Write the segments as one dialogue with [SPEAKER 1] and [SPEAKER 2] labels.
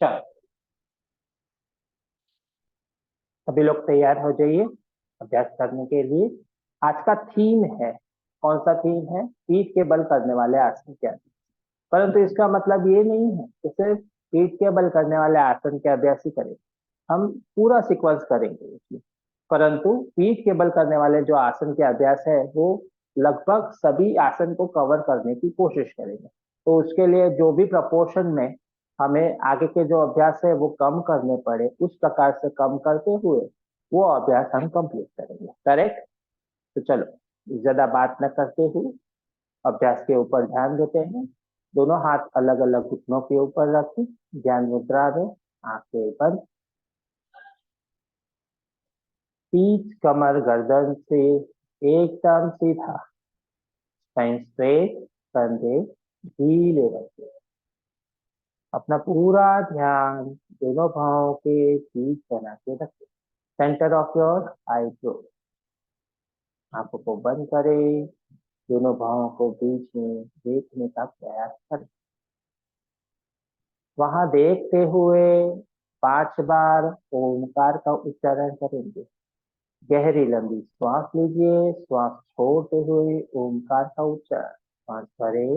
[SPEAKER 1] चलो, सभी लोग तैयार हो जाइए अभ्यास करने के लिए। आज का थीम है, कौन सा थीम है? पीठ के बल करने वाले आसन के अभ्यास। परंतु इसका मतलब ये नहीं है कि सिर्फ पीठ के बल करने वाले आसन के अभ्यास ही करें। हम पूरा सीक्वेंस करेंगे इसमें। परंतु पीठ के बल करने वाले जो आसन के अभ्यास है वो लगभग सभी आसन को कवर करने की कोशिश करेंगे। तो उसके लिए जो भी प्रपोर्शन में हमें आगे के जो अभ्यास है वो कम करने पड़े, उस प्रकार से कम करते हुए वो अभ्यास हम कंप्लीट करेंगे। करेक्ट? तो चलो, ज्यादा बात न करते हुए अभ्यास के ऊपर ध्यान देते हैं। दोनों हाथ अलग अलग घुटनों के ऊपर रखें, ध्यान मुद्रा में, आंखें बंद। पीठ, कमर, गर्दन से एकदम सीधा, स्पाइन स्ट्रेट, कंधे ढीले रखें। अपना पूरा ध्यान दोनों भावों के बीच बना के रखें। Centre of your eyebrow. आंखों को बंद करें, दोनों भावों को बीच में देखने का प्रयास करें। वहां देखते हुए 5 बार ओमकार का उच्चारण करेंगे। गहरी लंबी श्वास लीजिए, श्वास छोड़ते हुए ओमकार का उच्चारण। श्वास भरे,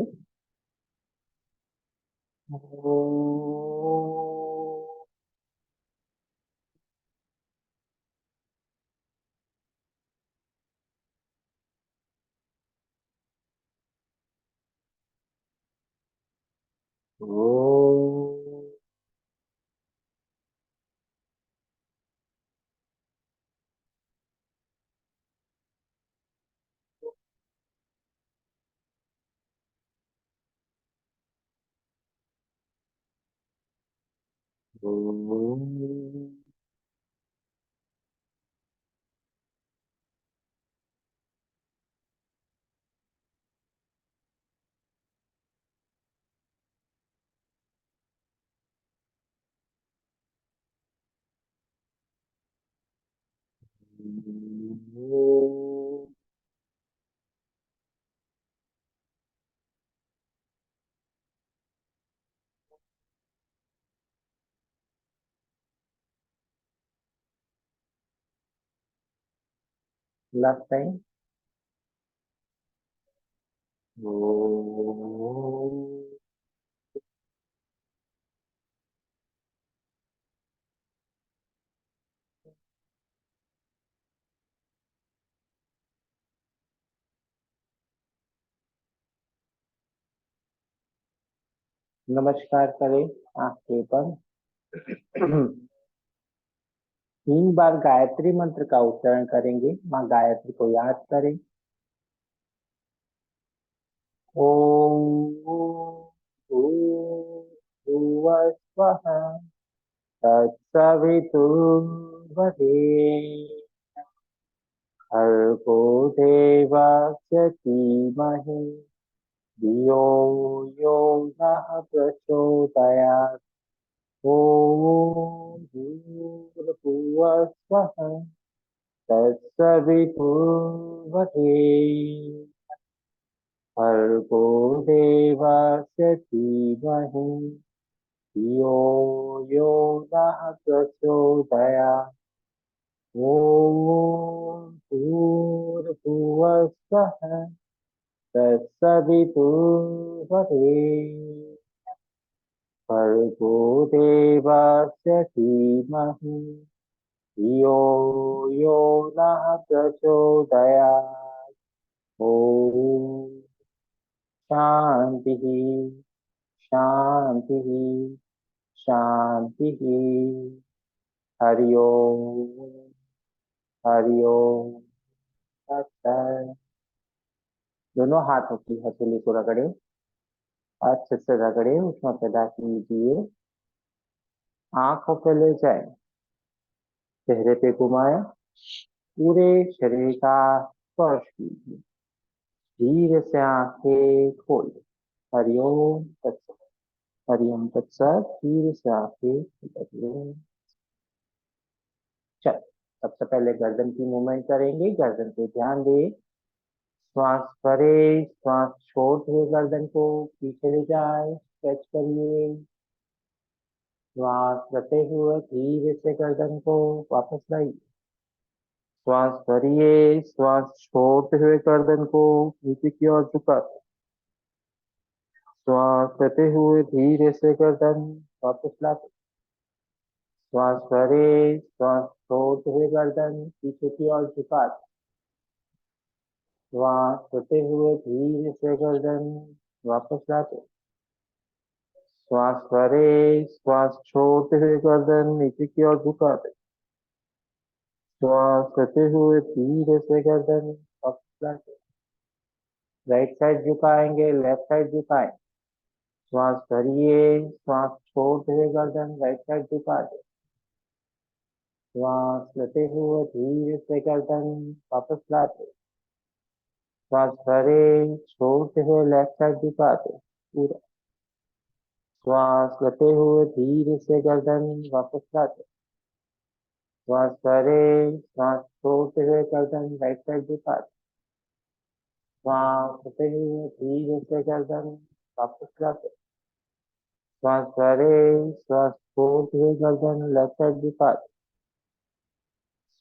[SPEAKER 1] लास्ट टाइम। नमस्कार करें, आंखें बंद। 3 बार गायत्री मंत्र का उच्चारण करेंगे। माँ गायत्री को याद करें। ओम भूर्भुवः स्वः तत्सवितुर्वरेण्यं भर्गो देवस्य धीमहि धियो यो नः प्रचोदयात्। ॐ भूर्भुवः स्वः तत्सवितुर्वरेण्यं भर्गो देवस्य धीमहि धियो यो नः प्रचोदयात्। ॐ भूर्भुवः स्वः तत्सवितुर्वरेण्यं भर्गो देवस्य धीमहि धियो यो नः प्रचोदयात्। ॐ शांति, शांति, शांति। हरि ओम, हरि ओम। तत्सत। दोनों हाथों की हथेली को रगड़े, अच्छे से रगड़े, उसमें पैदा कीजिए। आंखों पे ले जाए, चेहरे पे घुमाए, पूरे शरीर का स्पर्श कीजिए। धीरे से आंखें खोले। हरिओम तत्सत। हरिओम तत्सत। धीरे से आंखें खोलिए। चल, सबसे पहले गर्दन की मूवमेंट करेंगे। गर्दन पे ध्यान दे। श्वास भरे, श्वास छोड़ते हुए गर्दन को पीछे ले जाए, स्ट्रेच करिए। श्वास लेते हुए धीरे से गर्दन को वापस लाइए। श्वास भरिए, श्वास छोड़ते हुए गर्दन को नीचे की ओर झुका। श्वास लेते हुए धीरे से गर्दन वापस लाते। श्वास भरे, श्वास छोड़ते हुए गर्दन पीछे की ओर झुका। श्वास लेते हुए धीरे से गर्दन वापस लाते। श्वास भरे, श्वास छोड़ते हुए गर्दन नीचे की ओर झुकाते। श्वास लेते हुए धीरे से गर्दन वापस लाते। राइट साइड झुकाएंगे, लेफ्ट साइड झुकाएं। श्वास भरिए, श्वास छोड़ते हुए गर्दन राइट साइड झुका दे। श्वास लेते हुए धीरे से गर्दन वापस लाते। श्वास भरे, छोड़ते हुए लेफ्ट साइड झुका दे पूरा। श्वास लेते हुए धीरे से गर्दन वापस लाते। श्वास भरे, श्वास छोड़ते हुए गर्दन राइट साइड झुका दे। श्वास लेते हुए धीरे से गर्दन वापस लाते। श्वास भरे, श्वास छोड़ते हुए गर्दन लेफ्ट साइड झुका दे।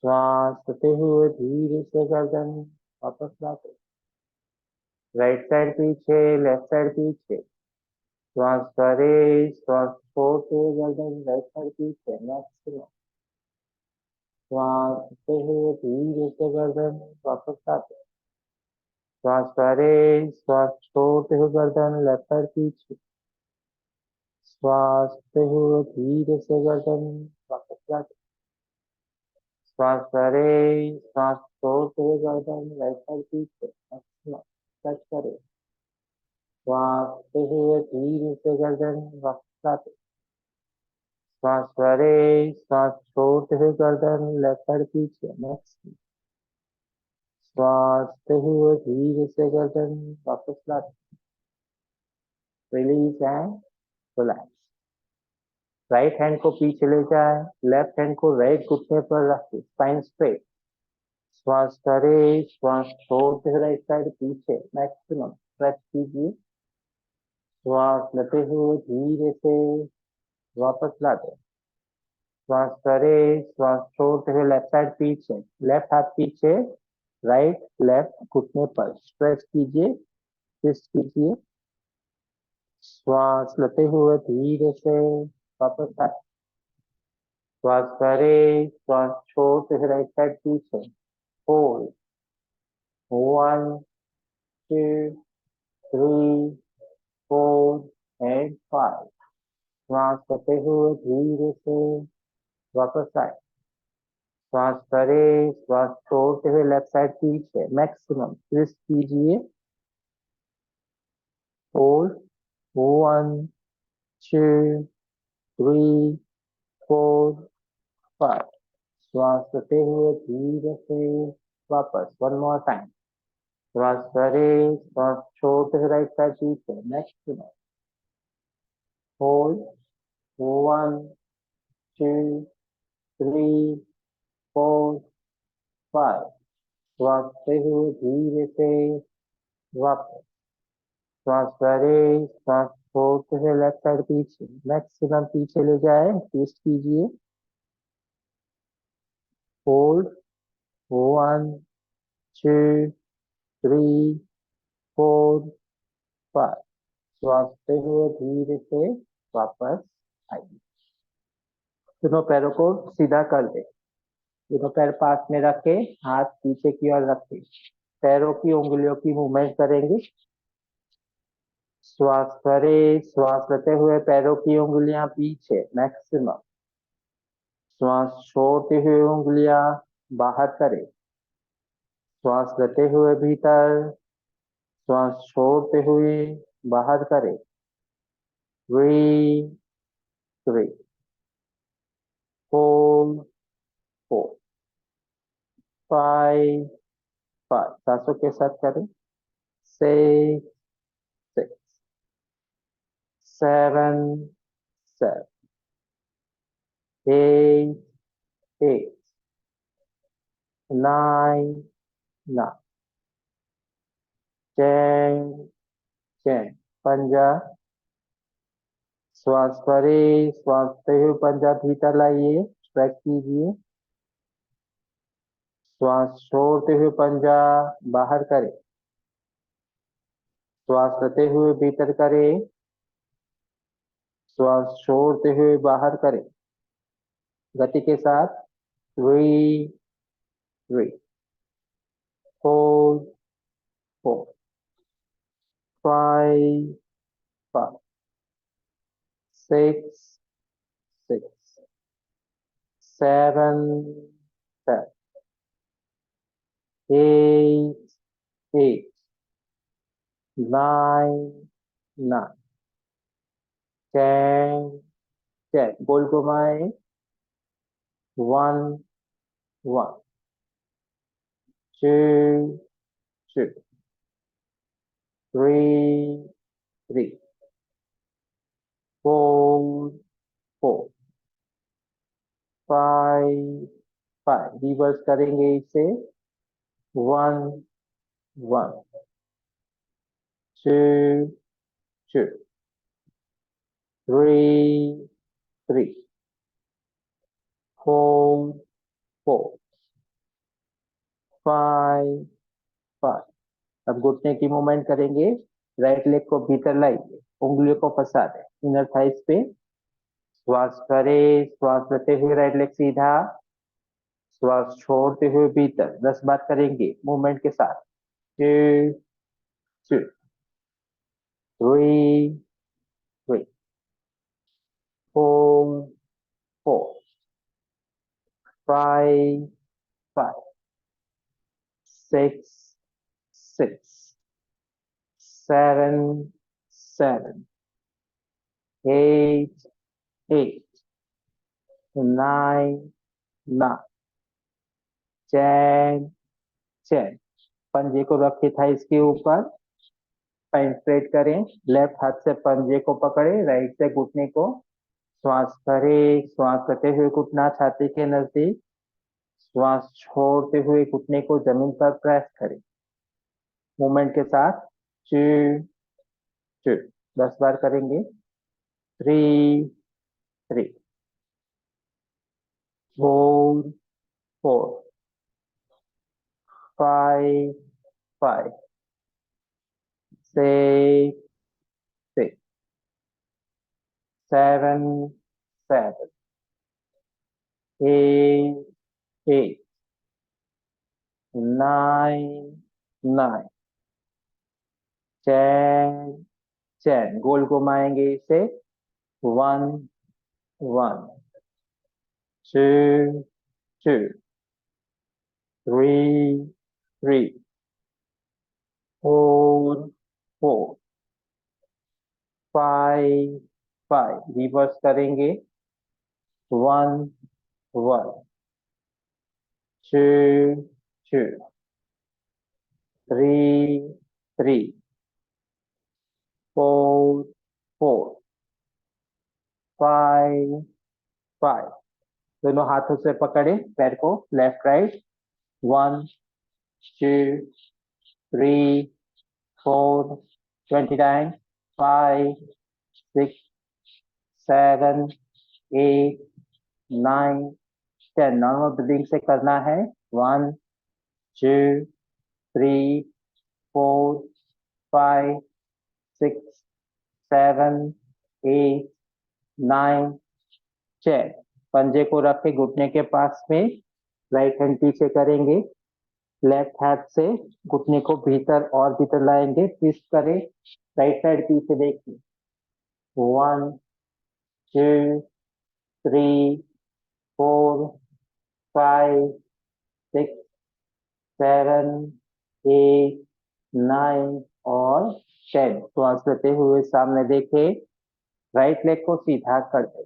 [SPEAKER 1] श्वास लेते हुए धीरे से गर्दन वापस लाते। राइट साइड पीछे, लेफ्ट साइड पीछे। श्वास भरे, श्वास छोड़ते हुए गर्दन राइट साइड पीछे। नेक्स्ट। श्वास लेते हुए धीरे से गर्दन वापस लाते। श्वास भरे, श्वास छोड़ते हुए गर्दन लेफ्ट साइड पीछे। श्वास लेते हुए धीरे से गर्दन वापस लाते। श्वास भरे, श्वास छोड़ते हुए गर्दन राइट साइड पीछे। टच करें। श्वास लेते हुए धीरे से गर्दन वापस लाते। श्वास भरे, श्वास छोड़ते हुए गर्दन लेफ्ट साइड पीछे। नेक्स्ट। श्वास लेते हुए धीरे से गर्दन वापस लाते। Release and relax. Right hand को पीछे ले जाए, लेफ्ट हैंड को राइट घुटने पर रखिए, स्पाइन स्ट्रेट। श्वास करे, श्वास छोड़ते हुए राइट साइड पीछे। मैक्सिमम स्ट्रेच कीजिए। श्वास लेते हुए धीरे से वापस लाते। श्वास करे, श्वास छोड़ते हुए लेफ्ट साइड पीछे। लेफ्ट हाथ पीछे, राइट लेफ्ट घुटने पर स्ट्रेच कीजिए, ट्विस्ट कीजिए। श्वास लेते हुए धीरे से वापस आए। श्वास करे, श्वास छोड़ते हुए राइट साइड पीछे। Hold 1 2 3 4 and 5। श्वास लेते हुए धीरे से वापस आए। श्वास करे, श्वास छोड़ते हुए लेफ्ट साइड पीछे। मैक्सिमम ट्विस्ट कीजिए। होल्ड 1 2 3 4 5। श्वास लेते हुए धीरे से वापस। One more time. श्वास करे, श्वास छोड़ते हुए राइट साइड पीछे। मैक्सिमम। होल्ड 1 2 3 4 5। श्वास लेते हुए धीरे से वापस। श्वास करे, श्वास छोड़ते हुए लेफ्ट साइड पीछे। मैक्सिमम पीछे ले जाए, ट्विस्ट कीजिए। होल्ड 1 2 3 4 5। श्वास लेते हुए धीरे से वापस आइए। दोनों पैरों को सीधा कर दे। दोनों पैर पास में रखे, हाथ पीछे की ओर रखे। पैरों की उंगलियों की मूवमेंट करेंगे। श्वास करे, श्वास लेते हुए पैरों की उंगलियां पीछे। मैक्सिमम। श्वास छोड़ते हुए उंगलियां बाहर करें। श्वास लेते हुए भीतर, श्वास छोड़ते हुए बाहर करें। 3 3 4 4 5 5। सांसों के साथ करें। 6 6 7 7 8 8 9 9 10 10। पंजा श्वास भरे, श्वास लेते हुए पंजा भीतर लाइए, स्ट्रेच कीजिए। श्वास छोड़ते हुए पंजा बाहर करें। श्वास लेते हुए भीतर करें, श्वास छोड़ते हुए बाहर करें। गति के साथ 3 3 4 4 5 5 6 6 7 7 8 8 9 9 10 10 गोल घुमाए 1 1 2 2 3 3 4 4 5 5 रिवर्स करेंगे इसे 1 1 2 2 3 3 4 4 5 5 अब घुटने की मूवमेंट करेंगे। राइट लेग को भीतर लाइए, उंगलियों को फंसा दें इनर थाइस पे। श्वास भरे, श्वास लेते हुए राइट लेग सीधा, श्वास छोड़ते हुए भीतर 10 बार करेंगे मूवमेंट के साथ। 2 2 3 3 4 4 5 5 6 6 7 7 8 8 9 9 10 10 पंजे को रखे था इसके ऊपर, पैन स्ट्रेट करें, लेफ्ट हाथ से पंजे को पकड़े, राइट से घुटने को। श्वास भरे, श्वास लेते हुए घुटना छाती के नजदीक, श्वास छोड़ते हुए घुटने को जमीन पर प्रेस करें मूवमेंट के साथ। 2 2 10 बार करेंगे। 3 3 4 4 5 5 6 6 7 7 8 8 9 9 10 10 गोल घुमाएंगे इसे 1 1 2 2 3 3 4 4 5 5 रिवर्स करेंगे 1 1 2 2 3 3 4 4 5 5 दोनों हाथों से पकड़े पैर को लेफ्ट राइट 1 2 3 4 29 5 6 7 8 9 10 नॉर्मल ब्रीदिंग से करना है 1 2 3 4 5 6 7 8 9 10 पंजे को रखे घुटने के पास में, राइट हैंड पीछे करेंगे, लेफ्ट हाथ से घुटने को भीतर और भीतर लाएंगे, ट्विस्ट करें, राइट साइड पीछे देखिए 1 2 3 4 5 6 7 8 9 और 10 श्वास लेते हुए सामने देखे, राइट लेग को सीधा कर दे।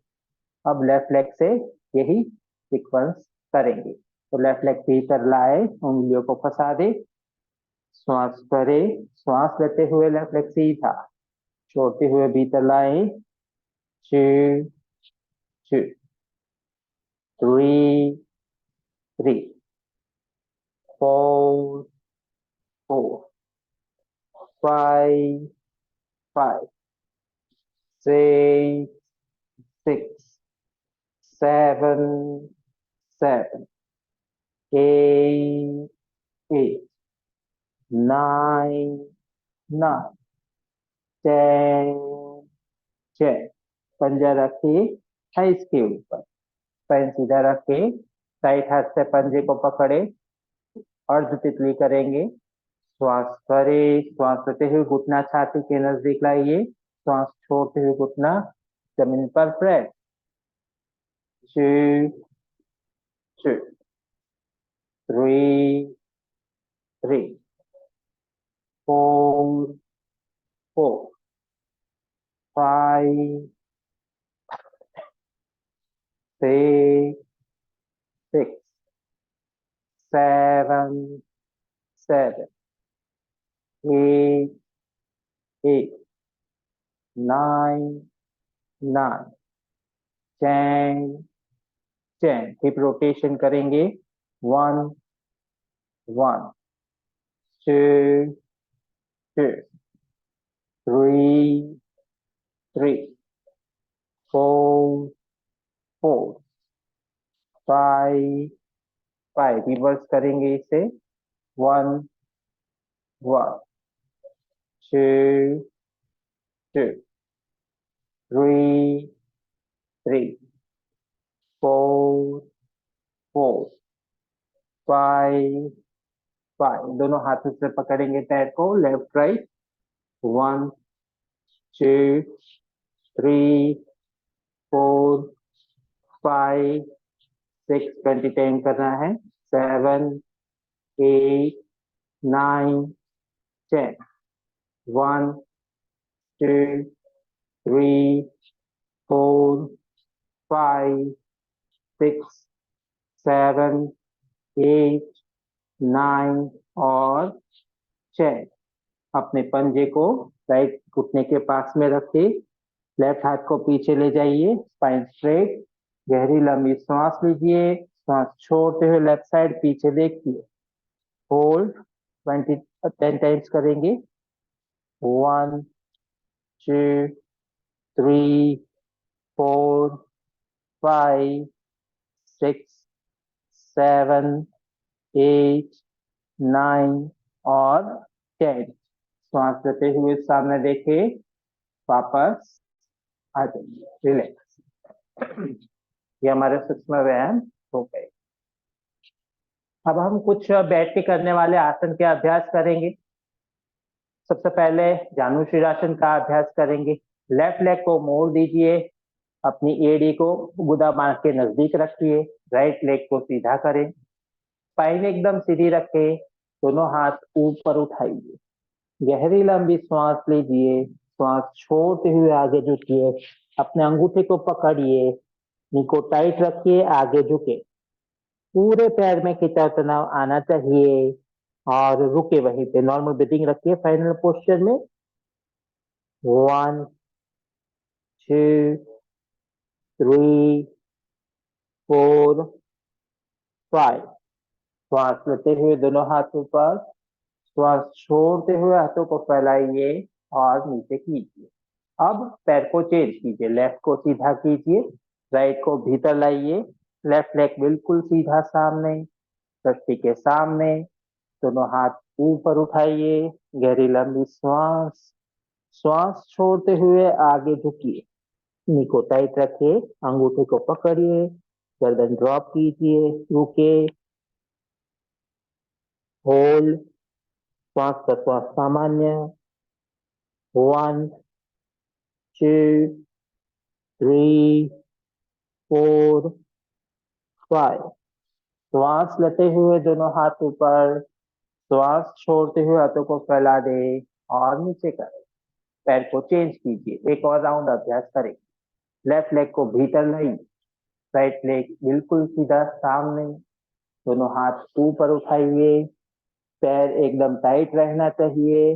[SPEAKER 1] अब लेफ्ट लेग से यही सीक्वेंस करेंगे, तो लेफ्ट लेग भीतर लाए, उंगलियों को फंसा दे, श्वास भरे, श्वास लेते हुए लेफ्ट लेग सीधा, छोड़ते हुए भीतर लाए 2 2 3 3 4 4 5 5 6 6 7 7 8 8 9 9 10 10 पंजा रखिए थाइस के ऊपर, पैर सीधा रख के राइट हाथ से पंजे को पकड़े, अर्ध तितली करेंगे। श्वास भरे, श्वास लेते हुए घुटना छाती के नजदीक लाइए, श्वास छोड़ते हुए घुटना जमीन पर प्रेस। 2 2 3 3 4 4 5 6 6 7 7 8 8 9 9 10 10 हिप रोटेशन करेंगे। 1 1 2 2 3 3 4 4 5 5 रिवर्स करेंगे इसे। 1 1 2 2 3 3 4 4 5 5 दोनों हाथों से पकड़ेंगे पैर को, लेफ्ट राइट। 1 2 3 4 5 6 20 10 करना है। 7 8 9 10 1 2 3 4 5 6 7 8 9 और 10। अपने पंजे को राइट घुटने के पास में रखिए, लेफ्ट हाथ को पीछे ले जाइए, स्पाइन स्ट्रेट। गहरी लंबी सांस लीजिए, सांस छोड़ते हुए लेफ्ट साइड पीछे देखिए। होल्ड 10 टाइम्स करेंगे। 1 2 3 4 5 6 7 8 9 और 10। श्वास लेते हुए सामने देखे, वापस आ जाइए, रिलैक्स। ये हमारे सूक्ष्म व्यायाम हो गए। अब हम कुछ बैठ के करने वाले आसन के अभ्यास करेंगे। सबसे पहले जानु शीरासन का अभ्यास करेंगे। लेफ्ट लेग को मोड़ दीजिए, अपनी एड़ी को गुदा बांह के नजदीक रखिए, राइट लेग को सीधा करें, स्पाइन एकदम सीधी रखें, दोनों हाथ ऊपर उठाइए, गहरी लंबी सांस लीजिए, श्वास छोड़ते हुए आगे झुकिए, अपने अंगूठे को पकड़िए, नी को टाइट रखिए, आगे झुके, पूरे पैर में खिंचाव तनाव आना चाहिए और रुके वहीं पे, नॉर्मल ब्रीथिंग रखिए। फाइनल पोस्चर में 1 2 3 4 5। श्वास लेते हुए दोनों हाथ ऊपर, श्वास छोड़ते हुए हाथों को फैलाइए और नीचे कीजिए। अब पैर को चेंज कीजिए, लेफ्ट को सीधा कीजिए, राइट को भीतर लाइए, लेफ्ट लेग बिल्कुल सीधा सामने, सृष्टि के सामने, दोनों हाथ ऊपर उठाइए, गहरी लंबी श्वास, श्वास छोड़ते हुए आगे झुकिए, नी को टाइट रखिए, अंगूठे को पकड़िए, गर्दन ड्रॉप कीजिए, रुके, होल्ड, श्वास प्रश्वास सामान्य। 1 2 3 4 5। श्वास लेते हुए दोनों हाथ ऊपर, श्वास छोड़ते हुए हाथों को फैला दे और नीचे करें। पैर को चेंज कीजिए, एक और राउंड अभ्यास करें। लेफ्ट लेग को भीतर लाइए, राइट लेग बिल्कुल सीधा सामने, दोनों हाथ ऊपर उठाइए, पैर एकदम टाइट रहना चाहिए,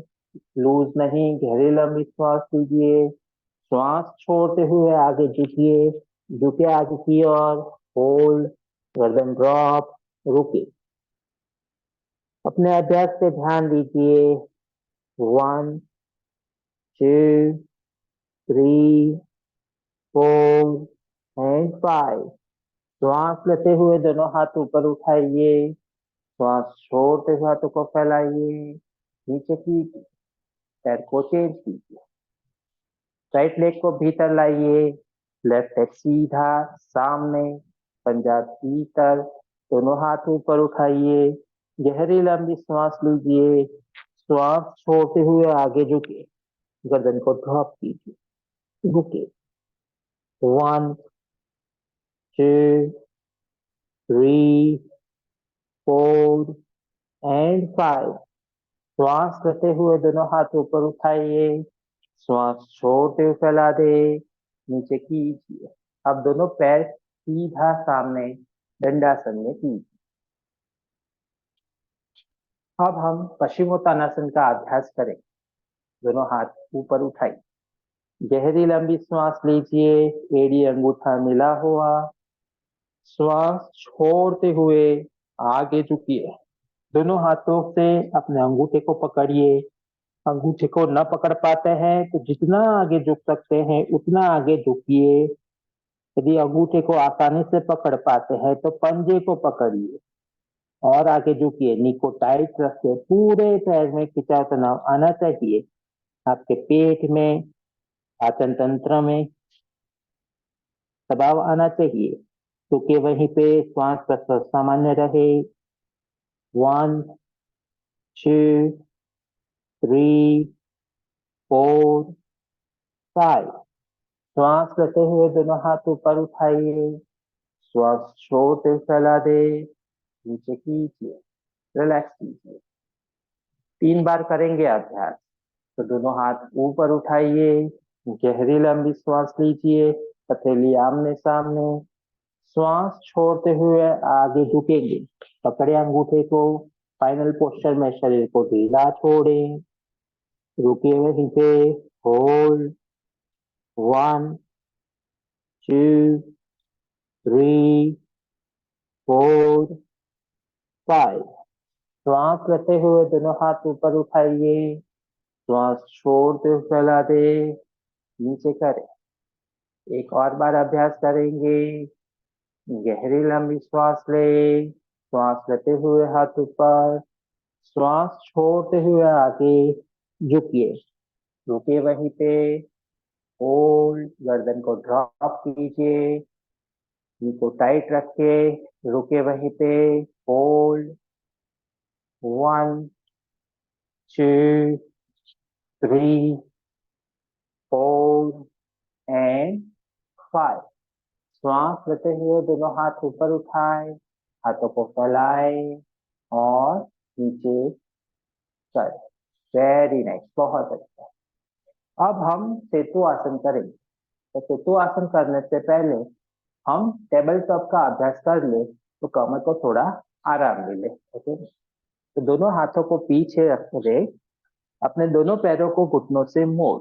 [SPEAKER 1] लूज नहीं, गहरी लंबी श्वास लीजिए, श्वास छोड़ते हुए आगे झुकिए, झुके आगे की ओर, होल्ड, गर्दन ड्रॉप, रुके। अपने अभ्यास पे ध्यान दीजिए। 1 2 3 4 एंड 5। श्वास लेते हुए दोनों हाथ ऊपर उठाइए, श्वास छोड़ते हुए हाथों को फैलाइए, नीचे कीजिए, पैर को चेंज कीजिए, राइट लेग को भीतर लाइए, लेफ्ट लेग सीधा सामने, पंजा भीतर, दोनों हाथ ऊपर उठाइए, गहरी लंबी सांस लीजिए, श्वास छोड़ते हुए आगे झुके, गर्दन को ड्रॉप कीजिए, रुके, 1 2 3 4 एंड 5। श्वास लेते हुए दोनों हाथ ऊपर उठाइए, श्वास छोड़ते हुए फैला दे, नीचे कीजिए। अब दोनों पैर सीधा सामने दंडासन में कीजिए। अब हम पश्चिमोत्तानासन का अभ्यास करें। दोनों हाथ ऊपर उठाइए, गहरी लंबी श्वास लीजिए, एड़ी अंगूठा मिला हुआ, श्वास छोड़ते हुए आगे झुकिए, दोनों हाथों से अपने अंगूठे को पकड़िए, अंगूठे को न पकड़ पाते हैं तो जितना आगे झुक सकते हैं उतना आगे झुकिए, यदि अंगूठे को आसानी से पकड़ पाते हैं तो पंजे को पकड़िए और आगे झुकिए, नी को टाइट रखिए, पूरे पैर में खिंचाव तनाव आना चाहिए, आपके पेट में, पाचन तंत्र में दबाव आना चाहिए, क्योंकि वहीं पे श्वास प्रश्वास सामान्य रहे। 1 2 3 4 5। श्वास लेते हुए दोनों हाथ ऊपर उठाइए, श्वास छोड़ते फैला दे, नीचे कीजिए, रिलैक्स कीजिए। 3 बार करेंगे अभ्यास। तो दोनों हाथ ऊपर उठाइए, गहरी लंबी श्वास लीजिए, हथेली आमने सामने, श्वास छोड़ते हुए आगे झुकेंगे, पकड़े अंगूठे को, फाइनल पोस्चर में शरीर को ढीला छोड़ें, रुके वहीं पे, होल्ड, 1 2 3 4 5। श्वास लेते हुए दोनों हाथ ऊपर उठाइए, श्वास छोड़ते हुए फैला दे, नीचे करें। एक और बार अभ्यास करेंगे। गहरी लंबी श्वास ले, श्वास लेते हुए हाथ ऊपर, श्वास छोड़ते हुए आगे झुकिए, रुके वहीं पे, होल्ड, गर्दन को ड्रॉप कीजिए, नी को टाइट रखिए, रुके वहीं पे, होल्ड, 1 2 3 4 एंड 5। श्वास लेते हुए दोनों हाथ ऊपर उठाए, हाथों को फैलाए और नीचे करें। वेरी नाइस, बहुत अच्छा। अब हम सेतु आसन करेंगे। तो सेतु आसन करने से पहले हम टेबल टॉप का अभ्यास कर ले तो कमर को थोड़ा आराम मिले। ओके, तो दोनों हाथों को पीछे रख दे, अपने दोनों पैरों को घुटनों से मोड़,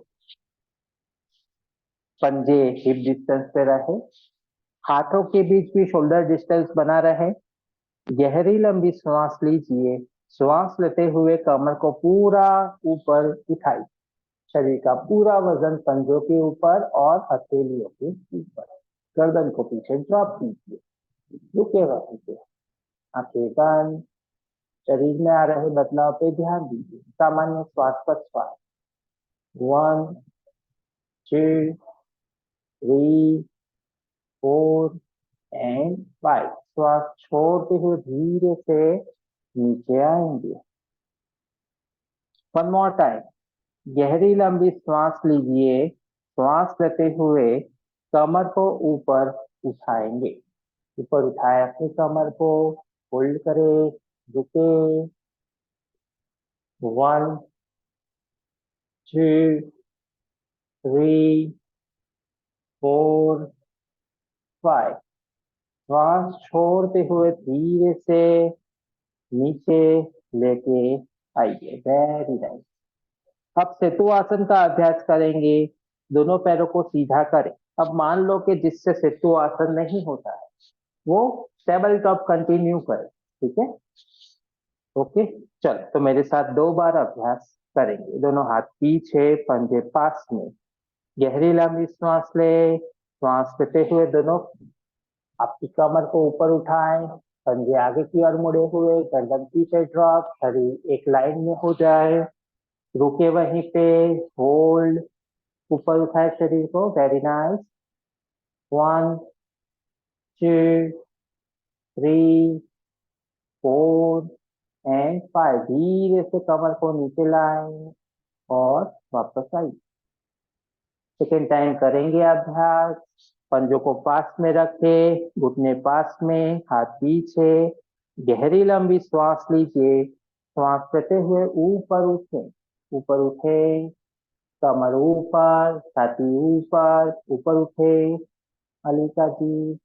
[SPEAKER 1] पंजे हिप डिस्टेंस पे रहे, हाथों के बीच भी शोल्डर डिस्टेंस बना रहे। गहरी लंबी श्वास लीजिए, श्वास लेते हुए कमर को पूरा ऊपर उठाइए, शरीर का पूरा वजन पंजों के ऊपर और हथेलियों के ऊपर, गर्दन को पीछे ड्रॉप कीजिए, रुके वहीं पे, आंखें बंद, शरीर में आ रहे बदलाव पे ध्यान दीजिए, सामान्य श्वास पर श्वास। 1 2 3 4 एंड 5। श्वास छोड़ते हुए धीरे से नीचे आएंगे। One more time. गहरी लंबी श्वास लीजिए, श्वास लेते हुए कमर को ऊपर उठाएंगे, ऊपर उठाए अपनी कमर को, होल्ड करें, रुके, 1 2 3 4 5। श्वास छोड़ते हुए धीरे से नीचे लेके आइए। Very nice. अब सेतु आसन का अभ्यास करेंगे। दोनों पैरों को सीधा करें। अब मान लो कि जिससे सेतु आसन नहीं होता है वो टेबल टॉप कंटिन्यू करें, ठीक है? ओके, चल तो मेरे साथ 2 बार अभ्यास करेंगे। दोनों हाथ पीछे, पंजे पास में, गहरी लंबी सांस ले, श्वास लेते हुए दोनों आपकी कमर को ऊपर उठाएं, पंजे आगे की ओर मुड़े हुए, गर्दन पीछे ड्रॉप, शरीर एक लाइन में हो जाए। रुके वहीं पे, होल्ड, ऊपर उठाए शरीर को, वेरी नाइस। 1 2 3 4 एंड 5। धीरे से कमर को नीचे लाएं और वापस आइए। सेकेंड टाइम करेंगे अभ्यास। पंजों को पास में रखें, घुटने पास में, हाथ पीछे। गहरी लंबी श्वास लीजिए। श्वास लेते हुए ऊपर उठे, ऊपर उठे, कमर ऊपर, छाती ऊपर, ऊपर उठे, हल्का जी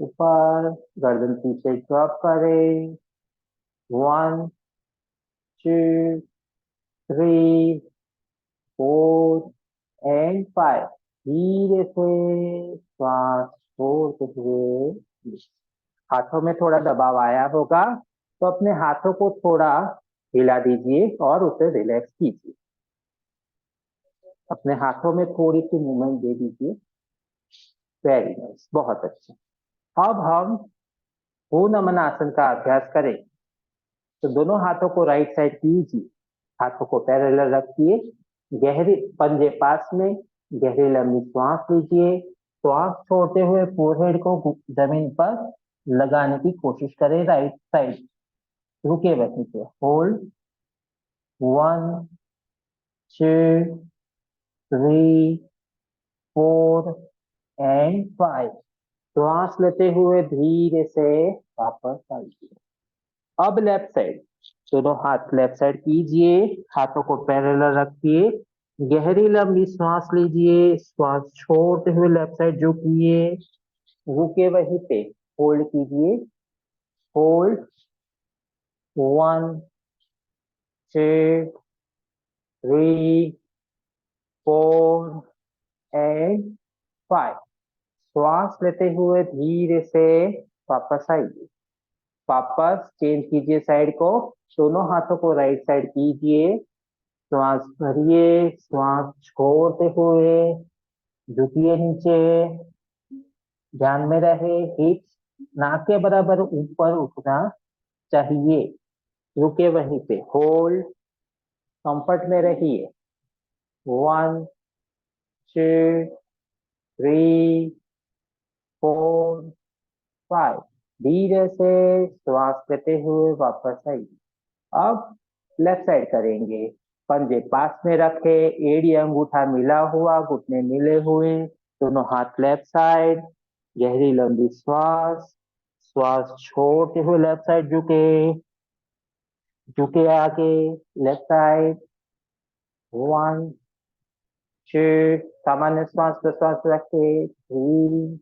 [SPEAKER 1] ऊपर, गर्दन पीछे ड्रॉप करें। 1 2 3 4 एंड 5। धीरे से श्वास छोड़ते हुए, हाथों में थोड़ा दबाव आया होगा तो अपने हाथों को थोड़ा हिला दीजिए और उसे रिलैक्स कीजिए। अपने हाथों में थोड़ी सी मूवमेंट दे दीजिए। वेरी नाइस, बहुत अच्छा। अब हम भ्रू नमन आसन का अभ्यास करें। तो दोनों हाथों को राइट साइड कीजिए, हाथों को पैरेलल रखिए, गहरी पंजे पास में, गहरी लंबी श्वास लीजिए। श्वास छोड़ते हुए फोरहेड को जमीन पर लगाने की कोशिश करें, राइट साइड। रुके वहीं पे, होल्ड। 1 2 3 4 एंड 5। श्वास लेते हुए धीरे से वापस आइए। अब लेफ्ट साइड, दोनों हाथ लेफ्ट साइड कीजिए, हाथों को पैरेलल रखिए, गहरी लंबी श्वास लीजिए। श्वास छोड़ते हुए लेफ्ट साइड झुकिए, रुके वहीं पे, होल्ड कीजिए। होल्ड। 1 2 3 4 एंड 5। श्वास लेते हुए धीरे से वापस आइए। वापस चेंज कीजिए साइड को, दोनों हाथों को राइट साइड कीजिए। श्वास भरिए, श्वास छोड़ते हुए झुकिए नीचे। ध्यान में रहे, हिप्स नाक के बराबर ऊपर उठना चाहिए। रुके वहीं पे, होल्ड, कंफर्ट में रहिए। 1 2 3 4 5। धीरे से श्वास लेते हुए वापस आइए। अब लेफ्ट साइड करेंगे। पंजे पास में रखे, एड़ी अंगूठा मिला हुआ, घुटने मिले हुए, दोनों हाथ लेफ्ट साइड, गहरी लंबी श्वास। श्वास छोड़ते हुए लेफ्ट साइड झुके, झुके आगे, लेफ्ट साइड। 1 2, सामान्य श्वास प्रश्वास रखे, 3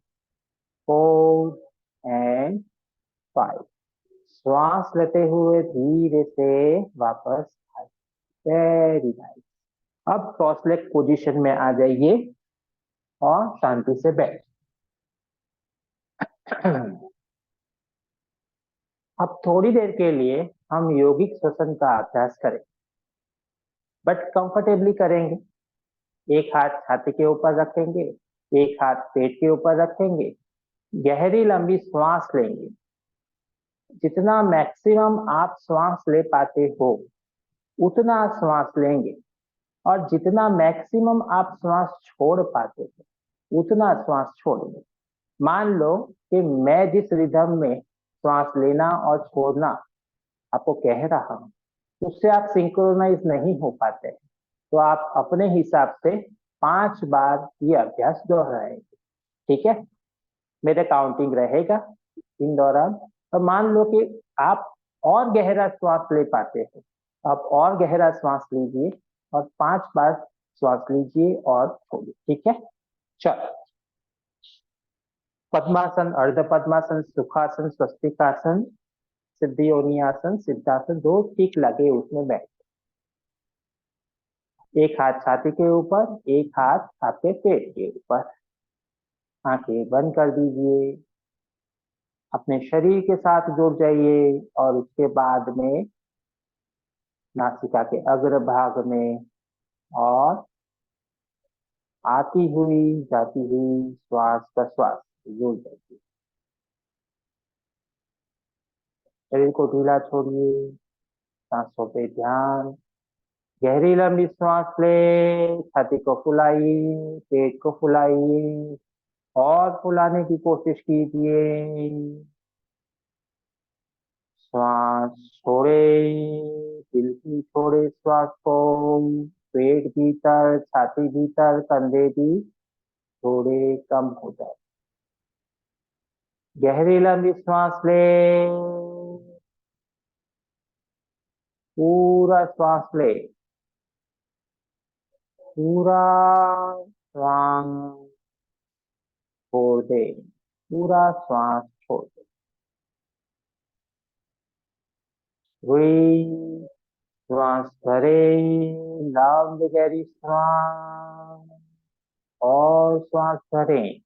[SPEAKER 1] 4 एंड 5। श्वास लेते हुए धीरे से वापस आए। Very nice. अब क्रॉस लेग पोजीशन में आ जाइए और शांति से बैठ। अब थोड़ी देर के लिए हम यौगिक श्वसन का अभ्यास करें, बट कंफर्टेबली करेंगे। एक हाथ छाती के ऊपर रखेंगे, एक हाथ पेट के ऊपर रखेंगे, गहरी लंबी श्वास लेंगे। जितना मैक्सिमम आप श्वास ले पाते हो उतना श्वास लेंगे, और जितना मैक्सिमम आप श्वास छोड़ पाते हो उतना श्वास छोड़ेंगे। मान लो कि मैं जिस रिदम में श्वास लेना और छोड़ना आपको कह रहा हूं उससे आप सिंक्रोनाइज नहीं हो पाते, तो आप अपने हिसाब से 5 बार ये अभ्यास दोहराएंगे। ठीक है, मेरे काउंटिंग रहेगा इन दौरान। और मान लो कि आप और गहरा श्वास ले पाते हो, आप और गहरा श्वास लीजिए और 5 बार श्वास लीजिए और छोड़िए। ठीक है, चलो। पद्मासन, अर्ध पद्मासन, सुखासन, स्वस्तिकासन, सिद्धि योनि आसन, सिद्धासन, जो ठीक लगे उसमें बैठ। एक हाथ छाती के ऊपर, एक हाथ आपके पेट के ऊपर। आंखें बंद कर दीजिए, अपने शरीर के साथ जुड़ जाइए और उसके बाद में नासिका के अग्र भाग में और आती हुई जाती हुई श्वास प्रश्वास जुड़ जाती है। शरीर को ढीला छोड़िए, सांसों पे ध्यान। गहरी लंबी सांस ले, छाती को फुलाइए, पेट को फुलाइए और फुलाने की कोशिश कीजिए। श्वास छोड़े, बिल्कुल छोड़े श्वास को। पेट भीतर, छाती भीतर, कंधे भी थोड़े कम हो जाए। गहरी लंबी सांस ले, पूरा श्वास ले, पूरा श्वास छोड़ दे, पूरा श्वास छोड़ दे। हुई, श्वास भरे, लंबी गहरी श्वास और श्वास भरें।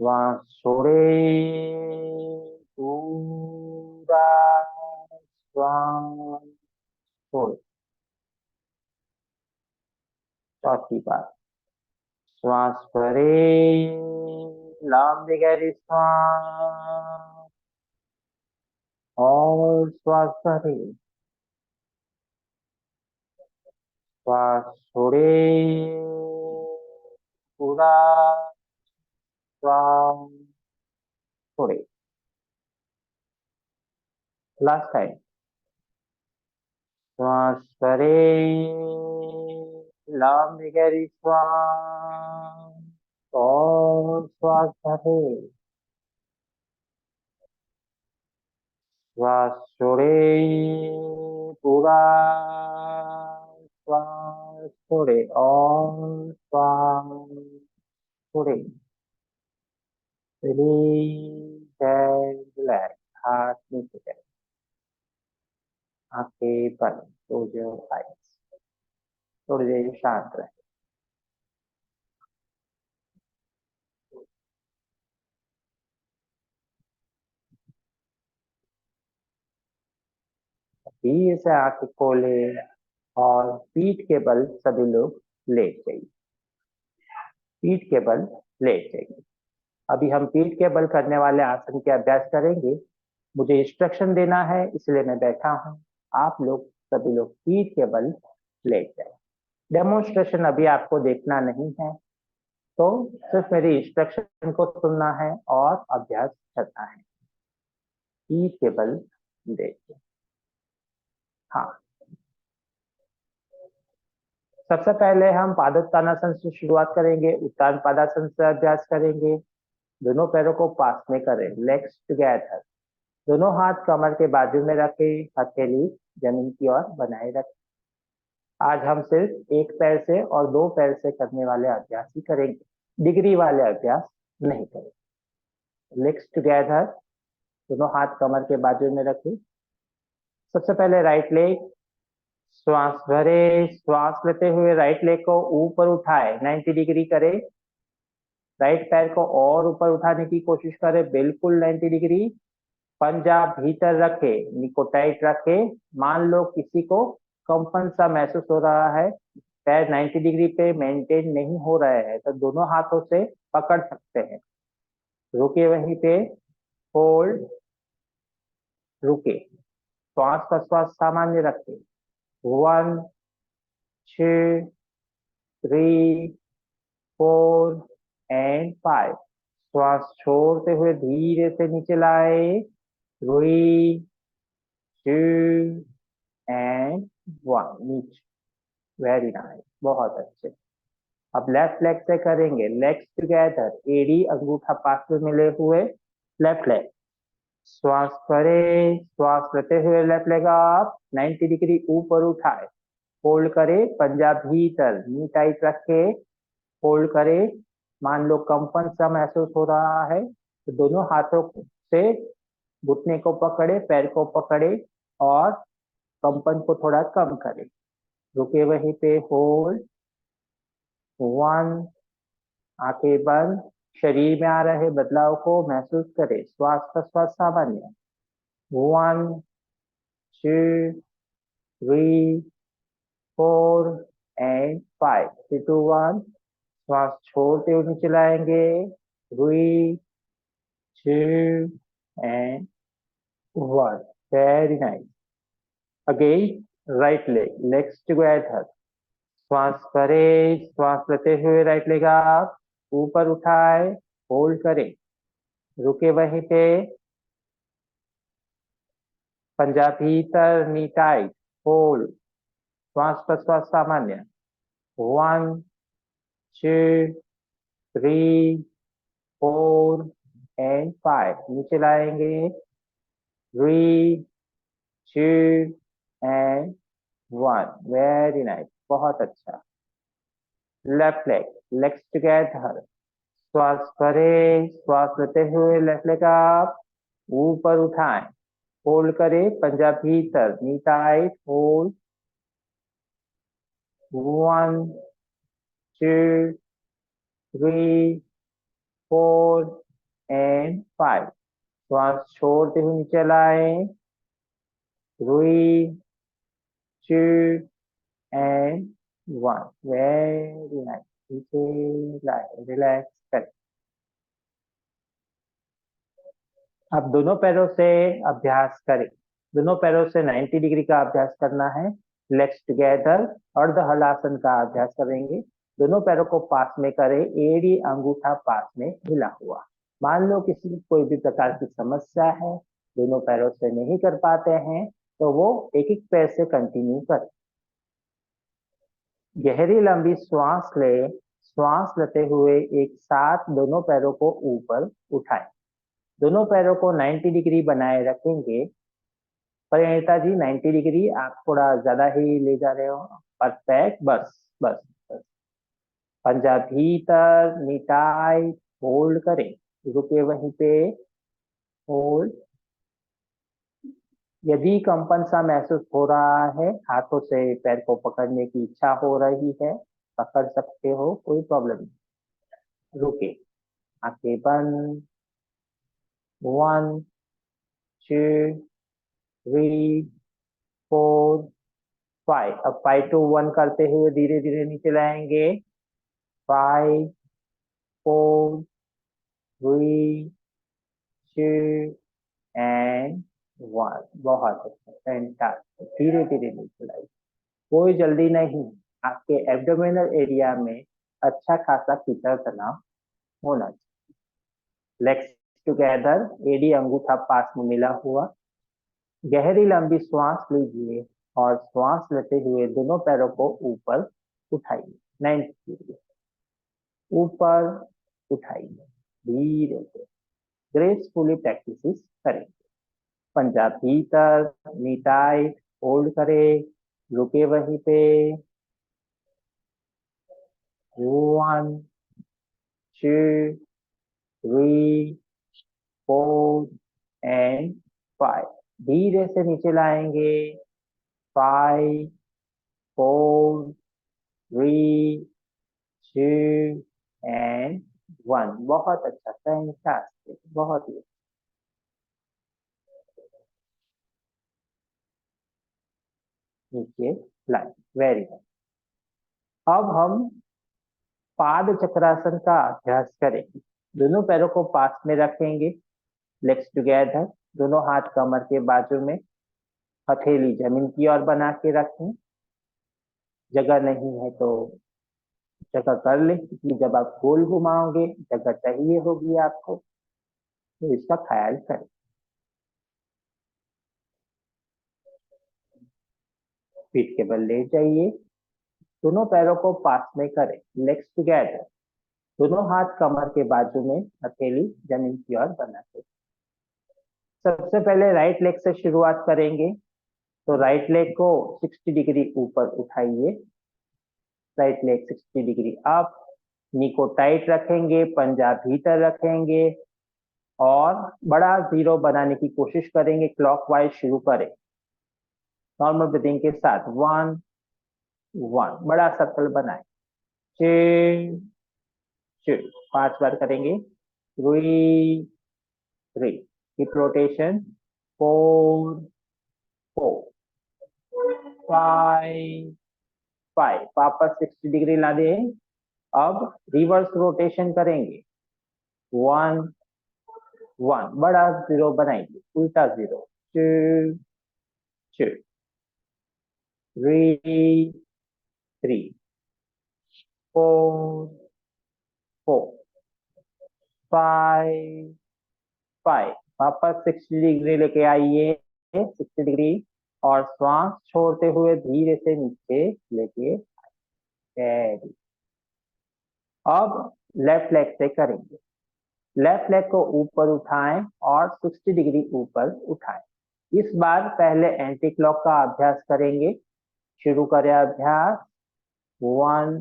[SPEAKER 1] श्वास छोड़े, पूरा श्वास छोड़। चौथी बार, श्वास भरे, लंबी गहरी श्वास और श्वास भरे। श्वास छोड़े, पूरा श्वास छोड़े। लास्ट टाइम, श्वास भरे, लंबी गहरी श्वास और श्वास भरे। श्वास छोड़े, पूरा श्वास छोड़े और श्वास छोड़े। Release and relax. हाथ नीचे करें, आंखें बंद, क्लोज योर आईज। थोड़ी देर शांत रहे। धीरे से आंखें खोले और पीठ के बल सभी लोग लेट जाइए। पीठ के बल लेट जाइए। अभी हम पीठ के बल करने वाले आसन के अभ्यास करेंगे। मुझे इंस्ट्रक्शन देना है, इसलिए मैं बैठा हूँ। आप लोग सभी लोग पीठ के बल लेट जाए। डेमोन्स्ट्रेशन अभी आपको देखना नहीं है, तो सिर्फ मेरी इंस्ट्रक्शन को सुनना है और अभ्यास करना है। पीठ के बल लेट। हाँ, सबसे पहले हम पादोत्तानासन से शुरुआत करेंगे। उत्तान पादासन से अभ्यास करेंगे। दोनों पैरों को पास में करें, लेग्स टुगेदर। दोनों हाथ कमर के बाजू में रखें, हथेली जमीन की ओर बनाए रखें। आज हम सिर्फ एक पैर से और दो पैर से करने वाले अभ्यास ही करेंगे, डिग्री वाले अभ्यास नहीं करेंगे। लेग्स टुगेदर, दोनों हाथ कमर के बाजू में रखें। सबसे पहले राइट लेग, श्वास भरे, श्वास लेते हुए राइट लेग को ऊपर उठाए, 90 डिग्री करे। राइट पैर को और ऊपर उठाने की कोशिश करें, बिल्कुल 90 डिग्री। पंजा भीतर रखे, नी को टाइट रखे। मान लो किसी को कंपन सा महसूस हो रहा है, पैर 90 डिग्री पे मेंटेन नहीं हो रहे हैं, तो दोनों हाथों से पकड़ सकते हैं। रुके वहीं पे, होल्ड, रुके। श्वास प्रश्वास सामान्य रखे। 1, 2, 3, 4 एंड 5। श्वास छोड़ते हुए धीरे से नीचे लाए। 3, 2 एंड 1, नीचे। वेरी नाइस, बहुत अच्छे। अब लेफ्ट लेग से करेंगे, लेग्स टुगेदर, एड़ी अंगूठा पास में मिले हुए। लेफ्ट लेग, श्वास करे, श्वास लेते हुए लेफ्ट लेग आप 90 डिग्री ऊपर उठाए। होल्ड करे, पंजा भीतर, नी टाइट रखे। होल्ड करे। मान लो कंपन सा महसूस हो रहा है, तो दोनों हाथों से घुटने को पकड़े, पैर को पकड़े और कंपन को थोड़ा कम करे। रुके वहीं पे, होल्ड। 1, आंखें बंद। शरीर में आ रहे बदलाव को महसूस करें, श्वास प्रश्वास सामान्य। 1, 2, 3, 4 एंड 5, 3, 2, 1। श्वास छोड़ते हुए नीचे लाएंगे, 3, 2 and 1। Very nice. Again right leg, legs together. श्वास करें, श्वास लेते हुए राइट लेग आप ऊपर उठाए, होल्ड करें, रुके वहीं पे, पंजा भीतर, नी टाइट, होल्ड, श्वास प्रश्वास सामान्य। 1, 2, 3, 4 एंड 5। नीचे लाएंगे, 3, 2 एंड 1। वेरी नाइस, बहुत अच्छा। Left leg, legs together. श्वास करें, श्वास लेते हुए लेफ्ट लेग आप ऊपर उठाएं, होल्ड करें, पंजा भीतर, नी टाइट, होल्ड। 1, 2, 3, 4 एंड 5। श्वास छोड़ते हुए नीचे लाएं, 3, 2 एंड 1। Very nice. नीचे लाए, रिलैक्स करें। अब दोनों पैरों से अभ्यास करें। दोनों पैरों से 90 डिग्री का अभ्यास करना है। लेग्स टुगेदर, अर्ध हलासन का अभ्यास करेंगे। दोनों पैरों को पास में करें, एड़ी अंगूठा पास में मिला हुआ। मान लो किसी को कोई भी प्रकार की समस्या है, दोनों पैरों से नहीं कर पाते हैं, तो वो एक एक पैर से कंटिन्यू करें। गहरी लंबी श्वास ले, श्वास लेते हुए एक साथ दोनों पैरों को ऊपर उठाएं। दोनों पैरों को 90 डिग्री बनाए रखेंगे। परिणीता जी 90 डिग्री आप थोड़ा ज्यादा ही ले जा रहे हो। परफेक्ट, बस बस बस। पंजा भीतर, निटाई, होल्ड करें, रुके वहीं पे, होल्ड। यदि कंपन सा महसूस हो रहा है, हाथों से पैर को पकड़ने की इच्छा हो रही है, पकड़ सकते हो, कोई प्रॉब्लम नहीं। रुके, आंखें बंद। 1, 2, 3, 4, 5। अब 5 to 1 करते हुए धीरे धीरे नीचे लाएंगे। 5, 4, 3, 2 एंड 1। बहुत अच्छा, फैंटास्टिक। धीरे धीरे नीचे लाइए, कोई जल्दी नहीं। आपके एब्डोमिनल एरिया में अच्छा खासा कीचड़ तनाव होना चाहिए। लेग्स टुगेदर, एडी अंगूठा पास में मिला हुआ। गहरी लंबी श्वास लीजिए और श्वास लेते हुए दोनों पैरों को ऊपर उठाइए, 90 डिग्री ऊपर उठाइए, धीरे से ग्रेसफुली प्रैक्टिस करें। पंजा भीतर, नी टाइट, होल्ड करें, रुके वहीं पे। 1, 2, 3, 4 एंड 5। धीरे से नीचे लाएंगे। 5, 4, 3, 2 एंड 1। बहुत अच्छा, फैंटास्टिक, बहुत ही। नीचे लाए, वेरी नाइस। अब हम पाद चक्रासन का अभ्यास करेंगे। दोनों पैरों को पास में रखेंगे, लेग्स टुगेदर, दोनों हाथ कमर के बाजू में, हथेली जमीन की ओर बना के रखें। जगह नहीं है तो जगह कर ले, क्योंकि जब आप गोल घुमाओगे जगह चाहिए होगी आपको, तो इसका ख्याल करें। पीठ के बल लेट जाइए, दोनों पैरों को पास में करें, लेग्स टुगेदर, दोनों हाथ कमर के बाजू में, हथेली जमीन की ओर बना के। सबसे पहले राइट लेग से शुरुआत करेंगे, तो राइट लेग को 60 डिग्री ऊपर उठाइए। राइट लेग 60 डिग्री अप, नी को टाइट रखेंगे, पंजा भीतर रखेंगे और बड़ा जीरो बनाने की कोशिश करेंगे। क्लॉकवाइज शुरू करें, नॉर्मल ब्रीथिंग के साथ। 1, 1, बड़ा सर्कल बनाए। 2, 2, 5 बार करेंगे। 3, 3, हिप रोटेशन। 4, 4, 5, 5 वापस 60 डिग्री ला दें। अब रिवर्स रोटेशन करेंगे। 1 1 बड़ा जीरो बनाएंगे, उल्टा जीरो। 2 2 3 3 4 4 5 5 वापस 60 डिग्री लेके आइए, 60 डिग्री, और श्वास छोड़ते हुए धीरे से नीचे लेके आइए। अब लेफ्ट लेग से करेंगे। लेफ्ट लेग को ऊपर उठाएं और 60 डिग्री ऊपर उठाएं। इस बार पहले एंटी क्लॉक का अभ्यास करेंगे। शुरू करें अभ्यास। 1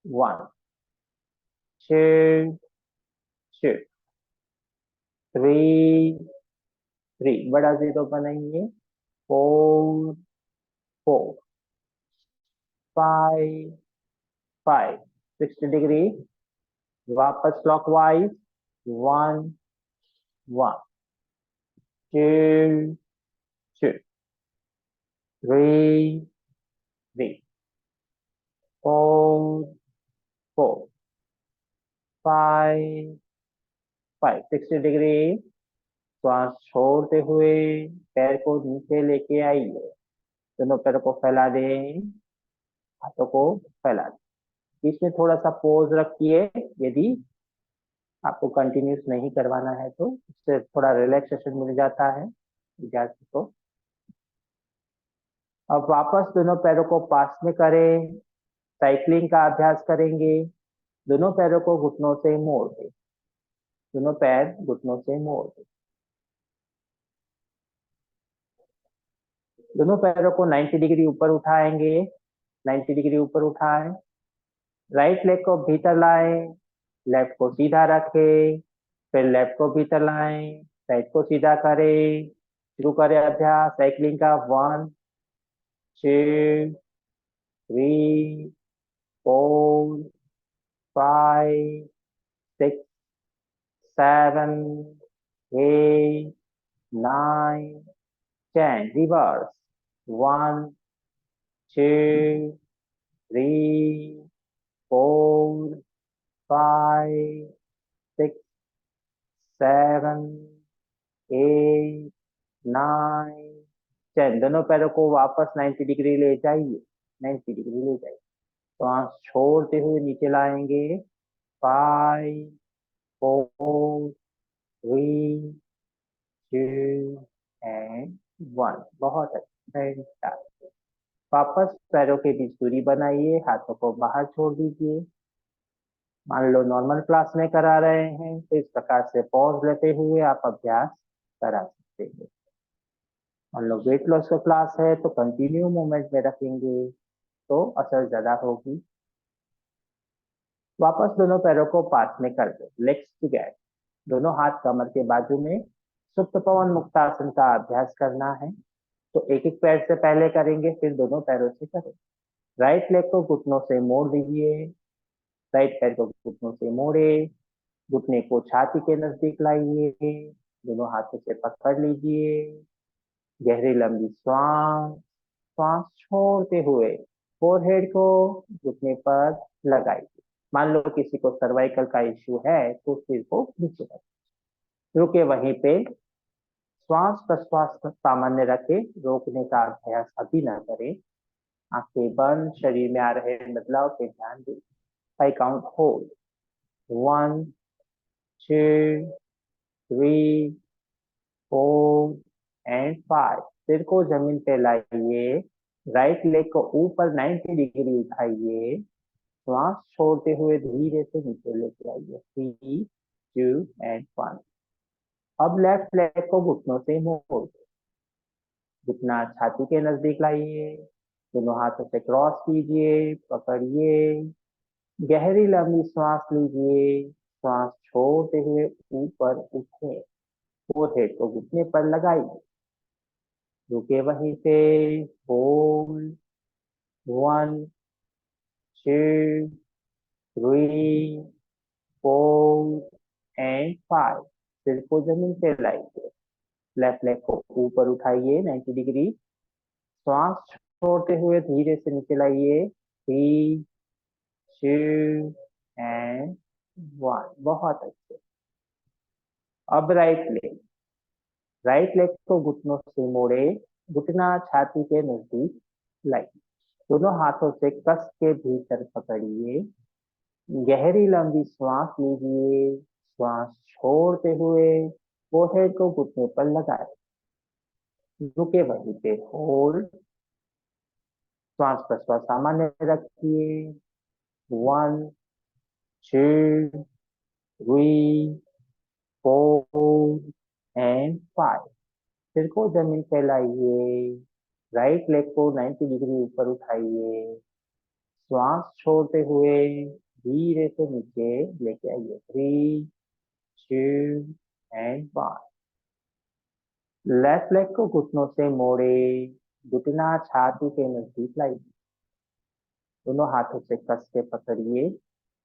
[SPEAKER 1] 1 2 2 3 3 बड़ा जीरो बनाएंगे। 4 4 5 5 60 डिग्री, वापस क्लॉकवाइज। 1 1 2 2 3 3 4 4 5 5 60 डिग्री। श्वास छोड़ते हुए पैर को नीचे लेके आइए। दोनों पैरों को फैला दें, हाथों को फैला दें। बीच में थोड़ा सा पोज रखिए। यदि आपको कंटिन्यूस नहीं करवाना है तो इससे थोड़ा रिलैक्सेशन मिल जाता है विद्यार्थी को। अब वापस दोनों पैरों को पास में करें। साइकिलिंग का अभ्यास करेंगे। दोनों पैरों को घुटनों से मोड़ दें। दोनों पैर घुटनों से मोड़ दें। दोनों पैरों को 90 डिग्री ऊपर उठाएंगे। 90 डिग्री ऊपर उठाएं। राइट लेग को भीतर लाएं। लेफ्ट को सीधा रखें। फिर लेफ्ट को भीतर लाएं। राइट को सीधा करें। शुरू करें अभ्यास साइकिलिंग का। 1 2 3 4 5 6 7 8 9 10 रिवर्स। 1 2 3 4 5 6 7 8 9 10। दोनों पैरों को वापस 90 डिग्री ले जाइए। 90 डिग्री ले जाइए। श्वास छोड़ते हुए नीचे लाएंगे। 5 4 3 2 एंड 1। बहुत अच्छा। वापस पैरों के बीच दूरी बनाइए। हाथों को बाहर छोड़ दीजिए। मान लो नॉर्मल क्लास में करा रहे हैं तो इस प्रकार से पॉज लेते हुए आप अभ्यास करा सकते हैं। मान लो वेट लॉस का क्लास है तो कंटिन्यू मूवमेंट में रखेंगे तो असर ज्यादा होगी। वापस दोनों पैरों को पास में कर दो, लेग्स टुगेदर। दोनों हाथ कमर के बाजू में। सुप्त पवन मुक्तासन का अभ्यास करना है तो एक एक पैर से पहले करेंगे, फिर दोनों पैरों से करें। राइट लेग को घुटनों से मोड़ दीजिए। राइट पैर को घुटनों से मोड़े। घुटने को छाती के नजदीक लाइए। दोनों हाथों से पकड़ लीजिए। गहरी लंबी श्वास। श्वास छोड़ते हुए फोरहेड को घुटने पर लगाइए। मान लो किसी को सर्वाइकल का इश्यू है तो सिर को नीचे रखें। रुके वहीं पे। श्वास प्रश्वास सामान्य रखें। रोकने का अभ्यास अभी ना करें। आंखें बंद। शरीर में आ रहे बदलाव पे ध्यान दें। 5 काउंट होल्ड। 1 2 3 4 एंड 5। सिर को जमीन पे लाइए। राइट लेग को ऊपर 90 डिग्री उठाइए। श्वास छोड़ते हुए धीरे से नीचे लेके आइए। 3 2 एंड 1। अब लेफ्ट लेग को घुटनों से मोड़ दो। घुटना छाती के नजदीक लाइए। दोनों हाथों से क्रॉस कीजिए, पकड़िए। गहरी लंबी सांस लीजिए। सांस छोड़ते हुए ऊपर उठे। फोरहेड को घुटने पर लगाइए। रुके वहीं पे। होल्ड। 1 2 3 4 एंड 5। सिर को जमीन पे लाइए। लेफ्ट लेग को ऊपर उठाइए 90 डिग्री। श्वास छोड़ते हुए धीरे से नीचे लाइए। 3, 2 एंड 1। बहुत अच्छे। अब राइट लेग को घुटनों से मोड़े, घुटना छाती के नजदीक लाइए। दोनों हाथों से कस के भीतर पकड़िए। गहरी लंबी सांस लीजिए। श्वास छोड़ते हुए फोरहेड को घुटने पर लगाए। रुके वहीं पे, होल्ड। श्वास प्रश्वास सामान्य रखिए। 1, 2, 3, 4 एंड 5। सिर को जमीन पे लाइए। राइट लेग को 90 डिग्री ऊपर उठाइए। श्वास छोड़ते हुए धीरे से नीचे लेके आइए। 3, 2 एंड 1। लेफ्ट लेग को घुटनों से मोड़े, घुटना छाती के नजदीक लाइए। दोनों हाथों से कस के पकड़िए।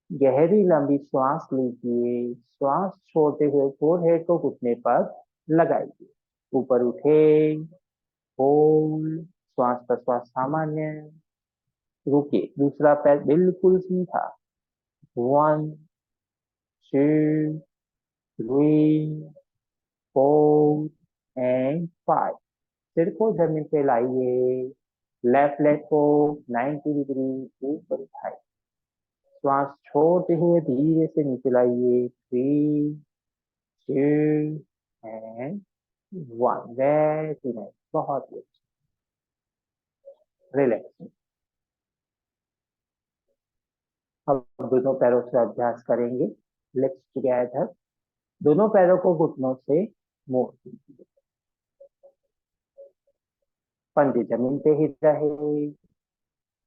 [SPEAKER 1] गहरी लंबी श्वास लीजिए। श्वास छोड़ते हुए फोरहेड को घुटने पर लगाइए। ऊपर उठे, होल्ड। श्वास प्रश्वास सामान्य। रुकिए, दूसरा पैर बिल्कुल सीधा। 1, 2, 3, 4 एंड 5। सिर को जमीन पे लाइए। लेफ्ट लेग को 90 डिग्री ऊपर उठाइए। श्वास छोड़ते हुए धीरे से नीचे लाइए। 3, 2 एंड 1। वेरी नाइस, बहुत ही रिलैक्स। अब दोनों पैरों से अभ्यास करेंगे। Let's together. दोनों पैरों को घुटनों से मोड़ दीजिए। पंजे जमीन पे ही रहे।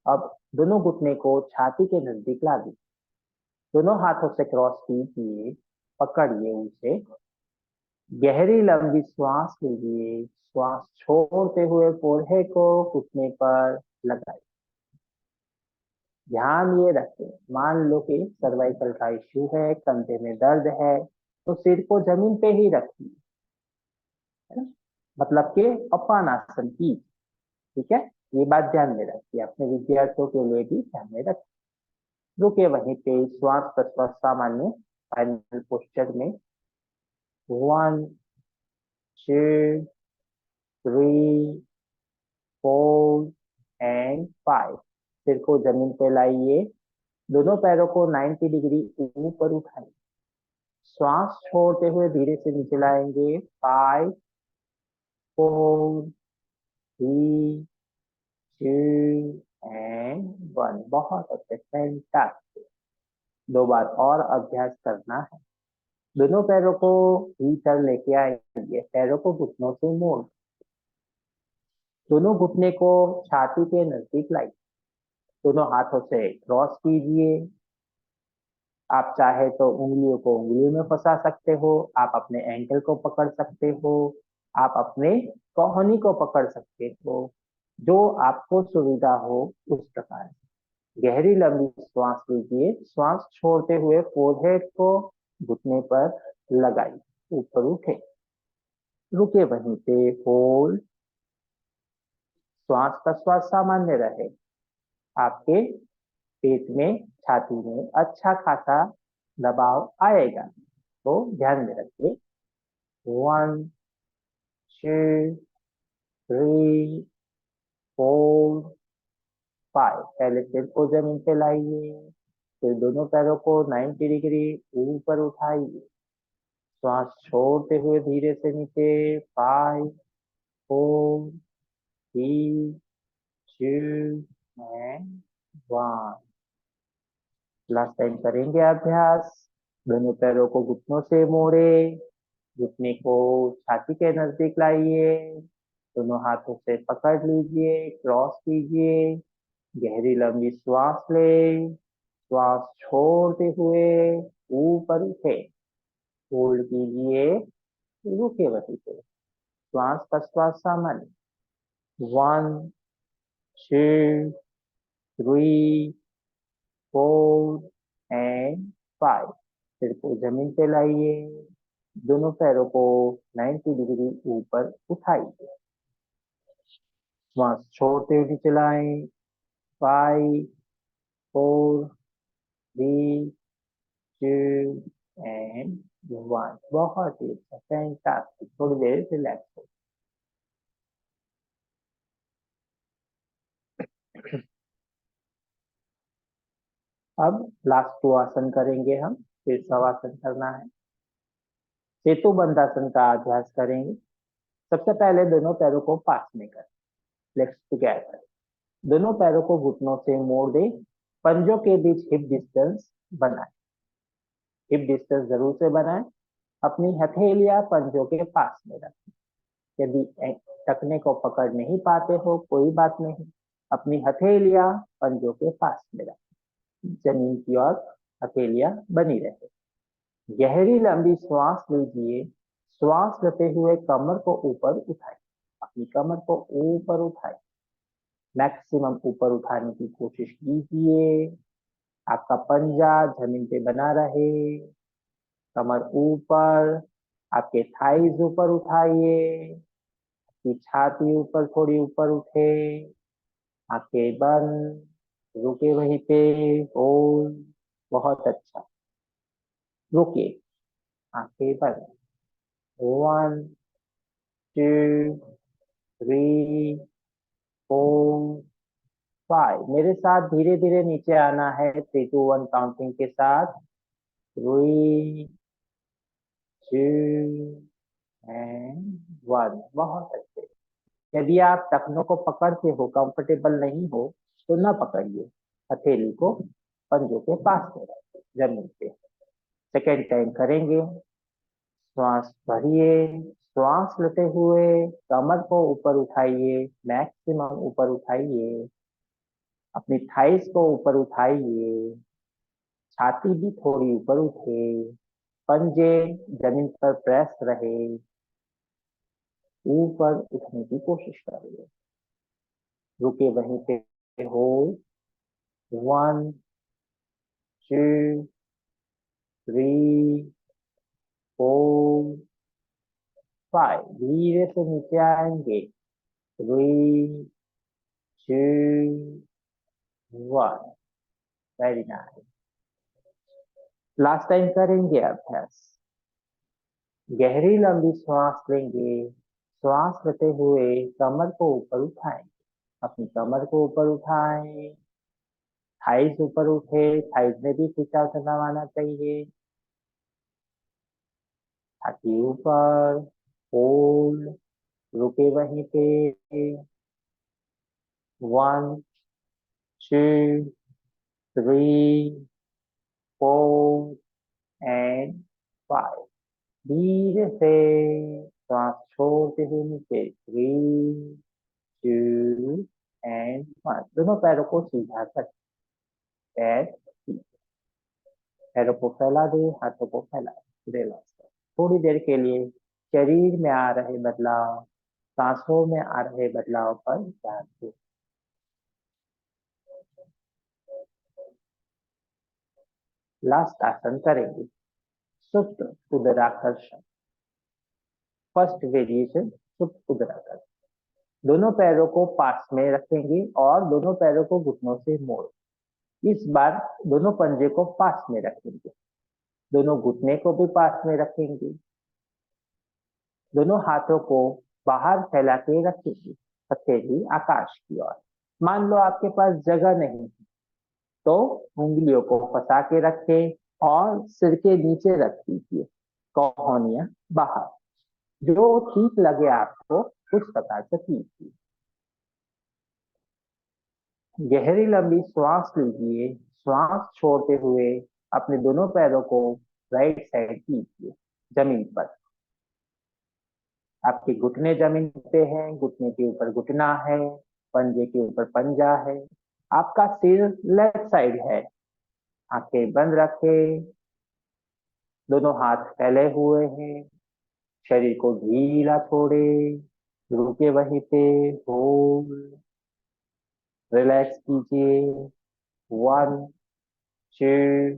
[SPEAKER 1] अब दोनों घुटने को छाती के नजदीक ला दीजिए। दोनों हाथों से क्रॉस कीजिए, पकड़िए उसे। गहरी लंबी श्वास लीजिए। श्वास छोड़ते हुए फोरहेड को घुटने पर लगाइए। ध्यान ये रखें, मान लो कि सर्वाइकल का इश्यू है, कंधे में दर्द है, तो सिर को जमीन पे ही रखिए, है ना? मतलब कि अपान आसन की। ठीक है, ये बात ध्यान में रखिए, अपने विद्यार्थियों के लिए भी ध्यान में रखिए। रुके वहीं पे, श्वास प्रश्वास सामान्य, फाइनल पोस्चर में। 1, 2, 3, 4 एंड 5। सिर को जमीन पे लाइए। दोनों पैरों को 90 डिग्री ऊपर उठाइए। श्वास छोड़ते हुए धीरे से नीचे लाएंगे। 5, 4, 3, 2 एंड 1। बहुत अच्छे, फैंटास्टिक। 2 बार और अभ्यास करना है। दोनों पैरों को भीतर लेके आएंगे। पैरों को घुटनों से मोड़, दोनों घुटने को छाती के नजदीक लाइए। दोनों हाथों से क्रॉस कीजिए। आप चाहे तो उंगलियों को उंगलियों में फंसा सकते हो, आप अपने एंकल को पकड़ सकते हो, आप अपने कोहनी को पकड़ सकते हो, जो आपको सुविधा हो उस प्रकार। गहरी लंबी श्वास लीजिए। श्वास छोड़ते हुए फोरहेड को घुटने पर लगाइए। ऊपर उठे, रुके वहीं पे, होल्ड। श्वास प्रश्वास सामान्य रहे। आपके पेट में, छाती में अच्छा खासा दबाव आएगा, तो ध्यान में रखिए। 1, 2, 3, 4, 5। पहले सिर को जमीन पे लाइए। फिर दोनों पैरों को 90 डिग्री ऊपर उठाइए। श्वास छोड़ते हुए धीरे से नीचे। 5, 4, 3, 2 एंड 1। लास्ट टाइम करेंगे अभ्यास। दोनों पैरों को घुटनों से मोड़े, घुटने को छाती के नजदीक लाइए। दोनों हाथों से पकड़ लीजिए, क्रॉस कीजिए। गहरी लंबी श्वास ले। श्वास छोड़ते हुए ऊपर उठे, होल्ड कीजिए, रुके वहीं पे। श्वास प्रश्वास सामान्य। 1, 2, 3, 4 एंड 5। सिर को जमीन पे लाइए। दोनों पैरों को 90 डिग्री ऊपर उठाइए। श्वास छोड़ते हुए नीचे लाएं। 5, 4, 3, 2 एंड 1। बहुत ही अच्छा, फैंटास्टिक। थोड़ी देर रिलैक्स हो। अब लास्ट 2 आसन करेंगे हम, फिर शवासन करना है। सेतु बंधासन का अभ्यास करेंगे। सबसे पहले दोनों पैरों को पास में करें, लेग्स टुगेदर। दोनों पैरों को घुटनों से मोड़ दें। पंजों के बीच हिप डिस्टेंस बनाएं। हिप डिस्टेंस जरूर से बनाएं। अपनी हथेलियां पंजों के पास में रखें। यदि टखने को पकड़ नहीं पाते हो, कोई बात नहीं, अपनी हथेलियां पंजों के पास में रखें। जमीन की ओर हथेलियां बनी रहे। गहरी लंबी श्वास लीजिए। श्वास लेते हुए कमर को ऊपर उठाएं। अपनी कमर को ऊपर उठाएं। मैक्सिमम ऊपर उठाने की कोशिश कीजिए। आपका पंजा जमीन पे बना रहे। कमर ऊपर। आपके थाइज ऊपर उठाइए। आपकी छाती ऊपर, थोड़ी ऊपर उठे। आंखें बंद। रुके वहीं पे। होल्ड। बहुत अच्छा। रुके। आंखें बंद। 1, 2, 3, 4, 5। मेरे साथ धीरे धीरे नीचे आना है 3 to 1 काउंटिंग के साथ। 3, 2 एंड 1। बहुत अच्छे। यदि आप टखनों को पकड़ते हो, कंफर्टेबल नहीं हो, तो ना पकड़िए। हथेली को पंजों के पास में रखिए, जमीन पे। सेकेंड टाइम करेंगे। श्वास भरिए। श्वास लेते हुए कमर को ऊपर उठाइए, मैक्सिमम ऊपर उठाइए। अपनी थाइस को ऊपर उठाइए। छाती भी थोड़ी ऊपर उठे। पंजे जमीन पर प्रेस रहे। ऊपर उठने की कोशिश करिए। रुके वहीं पे। हो। 1, 2, 3, 4, 5। धीरे से नीचे आएंगे। 3, 2, 1। Very nice. लास्ट टाइम करेंगे अभ्यास। गहरी लंबी सांस लेंगे। श्वास लेते हुए कमर को ऊपर उठाएं। अपनी कमर को ऊपर उठाएं। थाइस ऊपर उठे। थाइस में भी खिंचाव करवाना चाहिए। छाती ऊपर। होल्ड। रुके वहीं पे। 1, 2, 3, 4 एंड 5। धीरे से सांस छोड़ते हुए नीचे। 3, 2 एंड 1। दोनों पैरों को सीधा कर। पैर पैरों को फैला दे, हाथों को फैला दे। रिलैक्स कर। थोड़ी देर के लिए शरीर में आ रहे बदलाव, सांसों में आ रहे बदलाव पर ध्यान दें। लास्ट आसन करेंगे, सुप्त उदराकर्षण। फर्स्ट वेरिएशन, सुप्त उदराकर्षण। दोनों पैरों को पास में रखेंगे और दोनों पैरों को घुटनों से मोड़। इस बार दोनों पंजे को पास में रखेंगे। दोनों घुटने को भी पास में रखेंगे। दोनों हाथों को बाहर फैला के रखेंगे, हथेली आकाश की ओर। मान लो आपके पास जगह नहीं, तो उंगलियों को फंसा के रखें और सिर के नीचे रख दीजिए, कोहनियां बाहर। जो ठीक लगे आपको, उस प्रकार से कीजिए। गहरी लंबी श्वास लीजिए। श्वास छोड़ते हुए अपने दोनों पैरों को राइट साइड कीजिए, जमीन पर। आपके घुटने जमीन पे हैं, घुटने के ऊपर घुटना है, पंजे के ऊपर पंजा है। आपका सिर लेफ्ट साइड है। आंखें बंद रखे। दोनों हाथ फैले हुए हैं। शरीर को ढीला छोड़े। रुके वहीं पे। होल्ड। रिलैक्स कीजिए। 1, 2,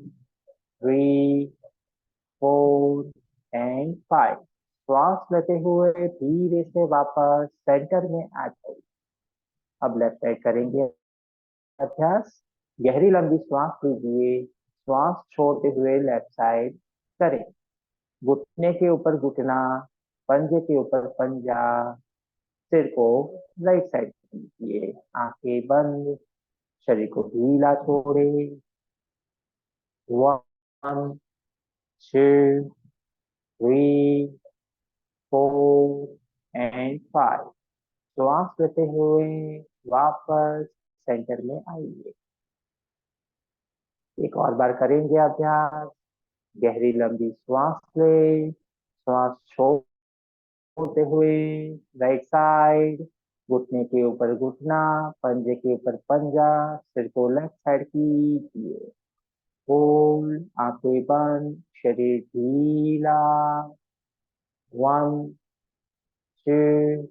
[SPEAKER 1] 3, 4 एंड 5। श्वास लेते हुए धीरे से वापस सेंटर में आ जाइए। अब लेफ्ट साइड करेंगे अभ्यास। गहरी लंबी सांस लीजिए, श्वास छोड़ते हुए लेफ्ट साइड करें। घुटने के ऊपर घुटना, पंजे के ऊपर पंजा, सिर को राइट साइड कीजिए, आंखें बंद, शरीर को ढीला छोड़े। 1, 2, 3, 4 एंड 5। श्वास लेते हुए वापस सेंटर में आइए। एक और बार करेंगे अभ्यास। गहरी लंबी श्वास ले, श्वास छोड़ते हुए राइट साइड, घुटने के ऊपर घुटना, पंजे के ऊपर पंजा, सिर को लेफ्ट साइड कीजिए। होल्ड, आंखें बंद, शरीर ढीला। 1, 2,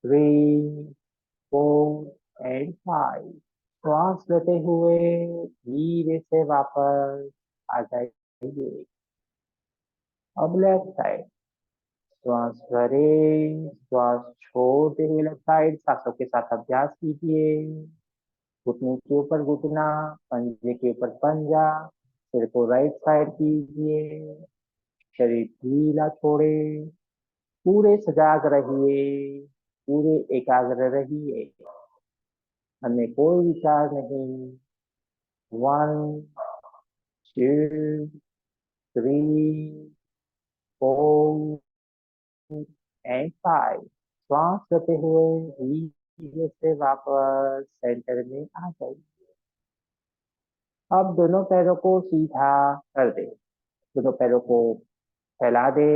[SPEAKER 1] 3, 4 एंड 5। श्वास लेते हुए धीरे से वापस आ जाइए। अब लेफ्ट साइड, श्वास भरे, श्वास छोड़ते हुए लेफ्ट साइड सांसों के साथ अभ्यास कीजिए। घुटने के ऊपर घुटना, पंजे के ऊपर पंजा, सिर को राइट साइड कीजिए, शरीर ढीला छोड़े। पूरे सजाग रहिए, पूरे एकाग्र रहिए, हमें कोई विचार नहीं। 1, 2, 3, 4 एंड 5। श्वास लेते हुए धीरे से वापस सेंटर में आ जाइए। अब दोनों पैरों को सीधा कर दे, दोनों पैरों को फैला दे,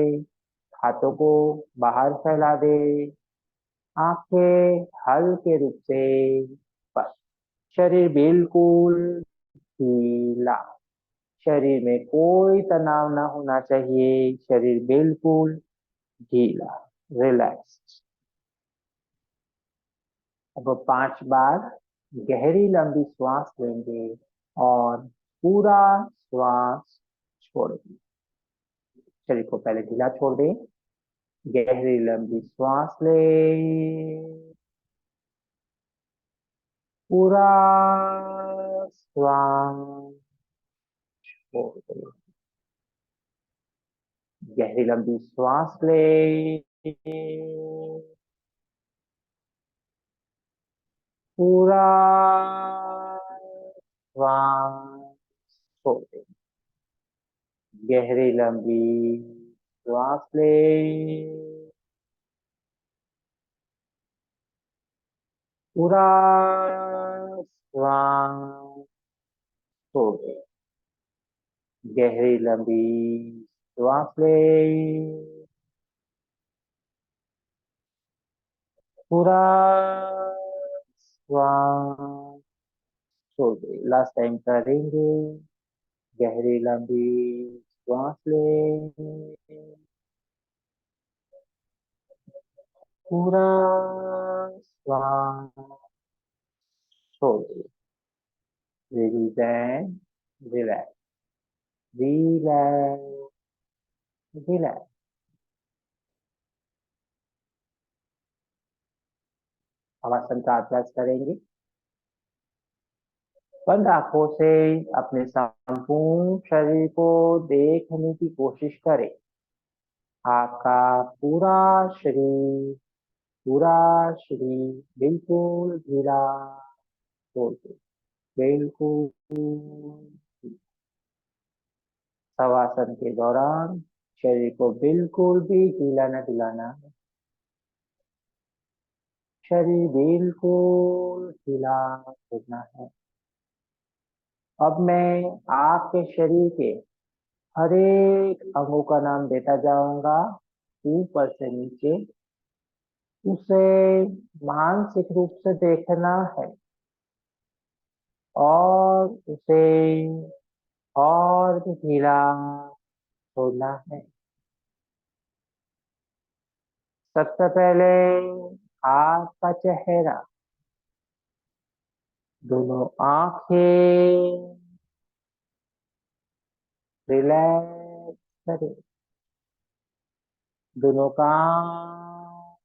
[SPEAKER 1] हाथों को बाहर फैला दे, आंखें हल्के रूप से बंद। शरीर बिल्कुल ढीला, शरीर में कोई तनाव ना होना चाहिए, शरीर बिल्कुल ढीला, रिलैक्स। अब 5 बार गहरी लंबी श्वास लेंगे और पूरा श्वास छोड़ेंगे। शरीर को पहले ढीला छोड़ दें, गहरी लंबी श्वास ले, पूरा श्वास छोड़ दें। गहरी लंबी श्वास ले, पूरा श्वास छोड़ दें। गहरी लंबी श्वास ले, पूरा श्वास छोड़ दें। गहरी लंबी श्वास ले, पूरा श्वास छोड़ दें। लास्ट टाइम करेंगे। गहरी लंबी श्वास ले, पूरा श्वास छोड़ दें। Release and relax, relax, relax. आसन का अभ्यास करेंगे। बंद आंखों से अपने संपूर्ण शरीर को देखने की कोशिश करें। आपका पूरा शरीर, पूरा शरीर बिल्कुल ढीला, बिल्कुल। शवासन के दौरान शरीर को बिल्कुल भी ढीला न ढिलाना है, शरीर बिल्कुल ढीला छोड़ना है। अब मैं आपके शरीर के हर एक अंगों का नाम देता जाऊंगा, ऊपर से नीचे। उसे मानसिक रूप से देखना है और उसे और भी ढीला छोड़ना है। सबसे पहले आपका चेहरा, दोनों आंखें रिलैक्स करें, दोनों कान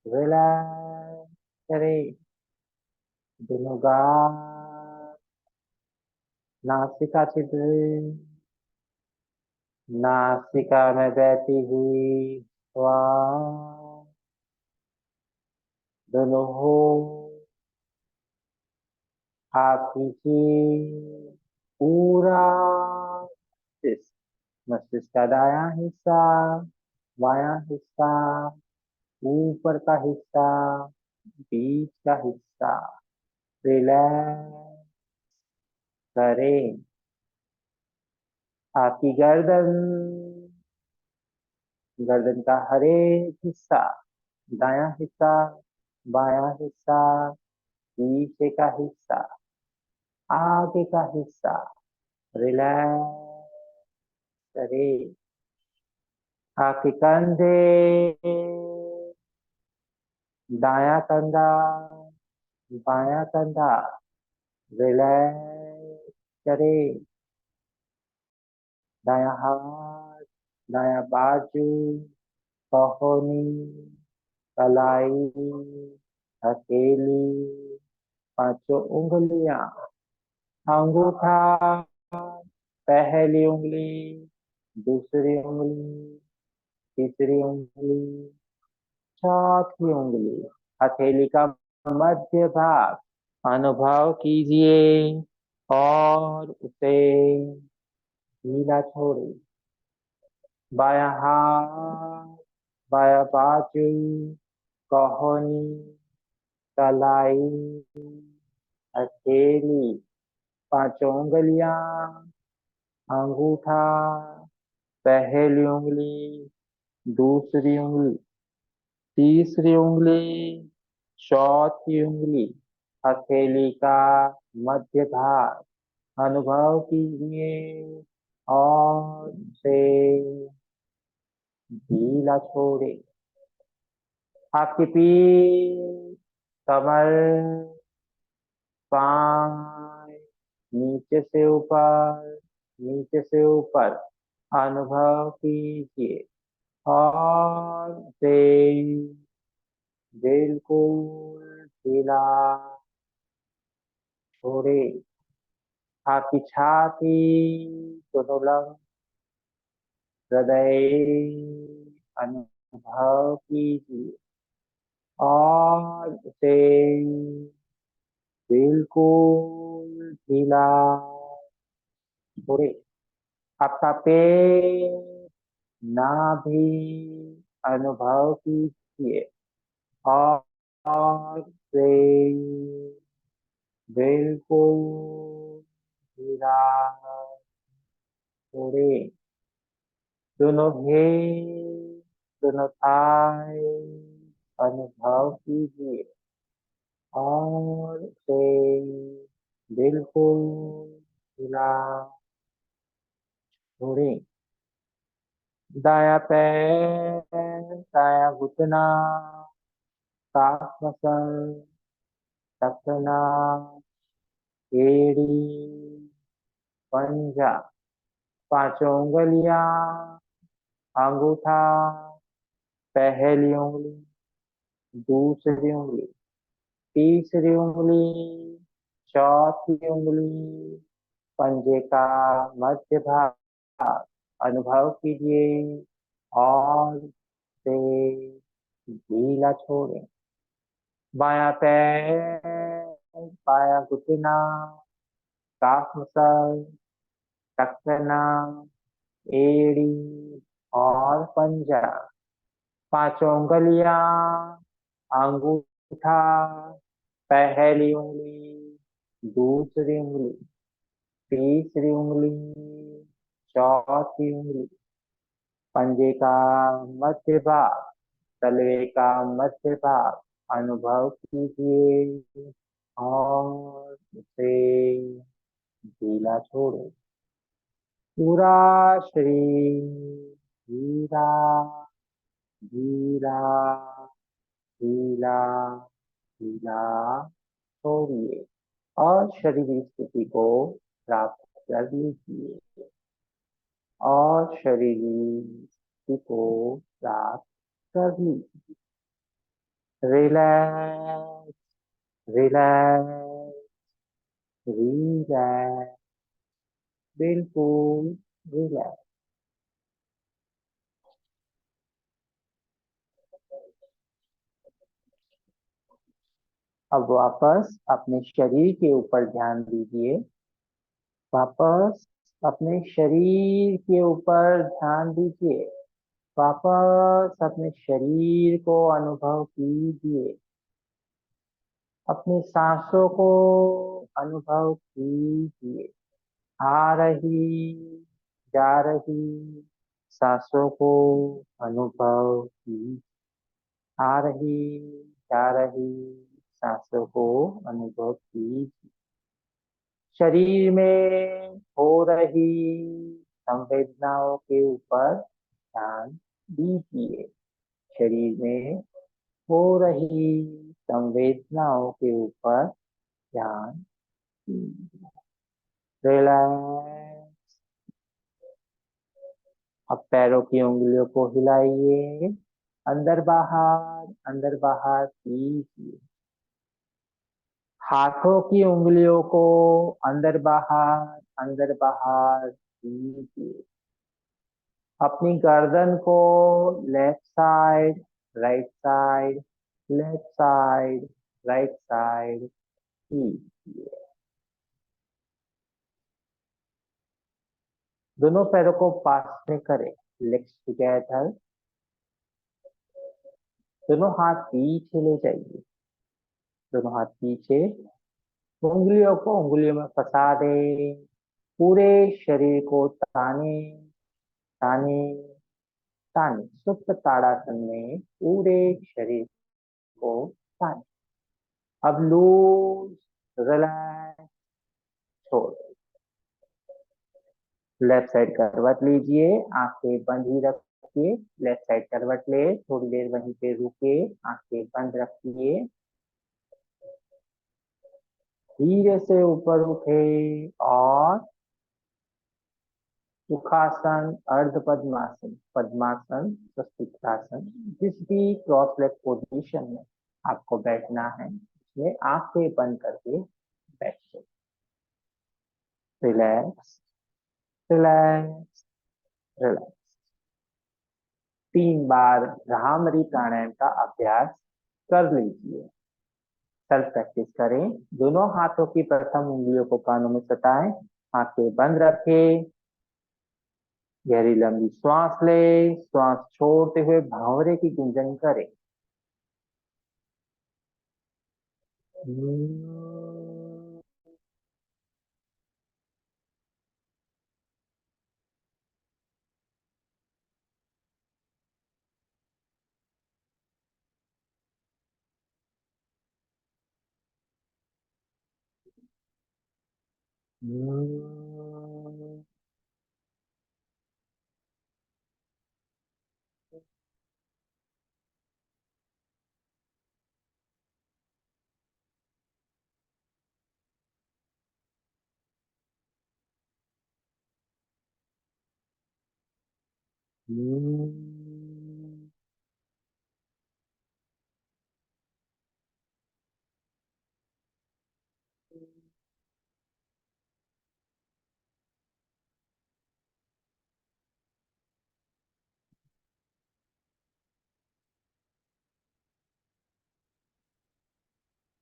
[SPEAKER 1] रिलैक्स, करें। दोनों गाल, नासिका छिद्र, नासिका में बहती हुई श्वास। दोनों होंठ, हाथ खींचिए, पूरा मस्तिष्क, मस्तिष्क का दायां हिस्सा, बायां हिस्सा, ऊपर का हिस्सा, बीच का हिस्सा रिलैक्स करें। आपकी गर्दन, गर्दन का हर एक हिस्सा, दायां हिस्सा, बायां हिस्सा, पीछे का हिस्सा, आगे का हिस्सा रिलैक्स करें। आपके कंधे, दायां कंधा, बायां कंधा रिलैक्स करें। दायां हाथ, दायां बाजू, कहोनी, कलाई, हथेली, पांचों उंगलियां, अंगूठा, पहली उंगली, दूसरी उंगली, तीसरी उंगली, चौथी उंगली, हथेली का मध्य भाग अनुभव कीजिए और उसे ढीला छोड़िए। बायां हाथ, बायां बाजू, कहोनी, कलाई, हथेली, पांचों उंगलियां, अंगूठा, पहली उंगली, दूसरी उंगली, तीसरी उंगली, चौथी उंगली, हथेली का मध्य भाग अनुभव कीजिए और से ढीला छोड़े। आपकी पीठ, कमर, पांव, नीचे से ऊपर, नीचे से ऊपर अनुभव कीजिए और से बिल्कुल ढीला छोड़े। आपकी छाती, दोनों लंग, हृदय अनुभव कीजिए और उसे बिल्कुल ढीला छोड़े। आपका पेट, नाभि अनुभव कीजिए और उसे बिल्कुल ढीला छोड़े। दोनों हेड, दोनों थाई अनुभव कीजिए और उसे बिल्कुल ढीला छोड़े। दायां पैर, दायां घुटना, काफ मसल, टखना, एड़ी, पंजा, पांचों उंगलियां, अंगूठा, पहली उंगली, दूसरी उंगली, तीसरी उंगली, चौथी उंगली, पंजे का मध्य भाग अनुभव कीजिए और से ढीला छोड़ें। बायां पैर, बायां घुटना, काफ मसल, टखना, एड़ी और पंजा, पांचों उंगलियां, अंगूठा, पहली उंगली, दूसरी उंगली, तीसरी उंगली, चौथी उंगली, पंजे का मध्य भाग, तलवे का मध्य भाग अनुभव कीजिए और उसे ढीला छोड़े। पूरा शरीर धीरा धीरा ढीला ढीला छोड़िए और शरीर की स्थिति को प्राप्त कर लीजिए और शरीर की स्थिति को प्राप्त कर लीजिए। रिलैक्स रिलैक्स, रिलैक्स, बिल्कुल रिलैक्स। अब वापस अपने शरीर के ऊपर ध्यान दीजिए। वापस अपने शरीर के ऊपर ध्यान दीजिए। वापस अपने शरीर को अनुभव कीजिए। अपनी सांसों को अनुभव कीजिए। आ रही, जा रही सांसों को अनुभव कीजिए। आ रही, जा रही सांसों को अनुभव कीजिए। शरीर में हो रही संवेदनाओं के ऊपर ध्यान दीजिए। शरीर में हो रही संवेदनाओं के ऊपर ध्यान दीजिए। रिलैक्स। अब पैरों की उंगलियों को हिलाइए। अंदर बाहर कीजिए। हाथों की उंगलियों को अंदर बाहर कीजिए। अपनी गर्दन को left side, right side, left side, right side कीजिए। दोनों पैरों को पास में करें। Legs together. दोनों हाथ पीछे ले जाइए। दोनों हाथ पीछे। उंगलियों को उंगलियों में फंसा दे। पूरे शरीर को ताने, ताने, ताने। सुप्त ताड़ासन में पूरे शरीर को ताने। अब लूज, रिलैक्स, छोड़। लेफ्ट साइड करवट लीजिए। आंखें बंद ही रखिए। लेफ्ट साइड करवट ले, थोड़ी देर वहीं पे रुके। आंखें बंद रखिए। धीरे से ऊपर उठे और सुखासन, अर्ध पद्मासन, पद्मासन, स्वस्तिकासन, जिस भी क्रॉस लेग पोजीशन में आपको बैठना है उसमें आंखें बंद करके बैठिए। Relax, relax, relax. 3 बार भ्रामरी प्राणायाम का अभ्यास कर लीजिए। सेल्फ प्रैक्टिस करें। दोनों हाथों की प्रथम उंगलियों को कानों में सटाएं। आंखें बंद रखें। गहरी लंबी श्वास ले। श्वास छोड़ते हुए भावरे की गुंजन करें। हम्म।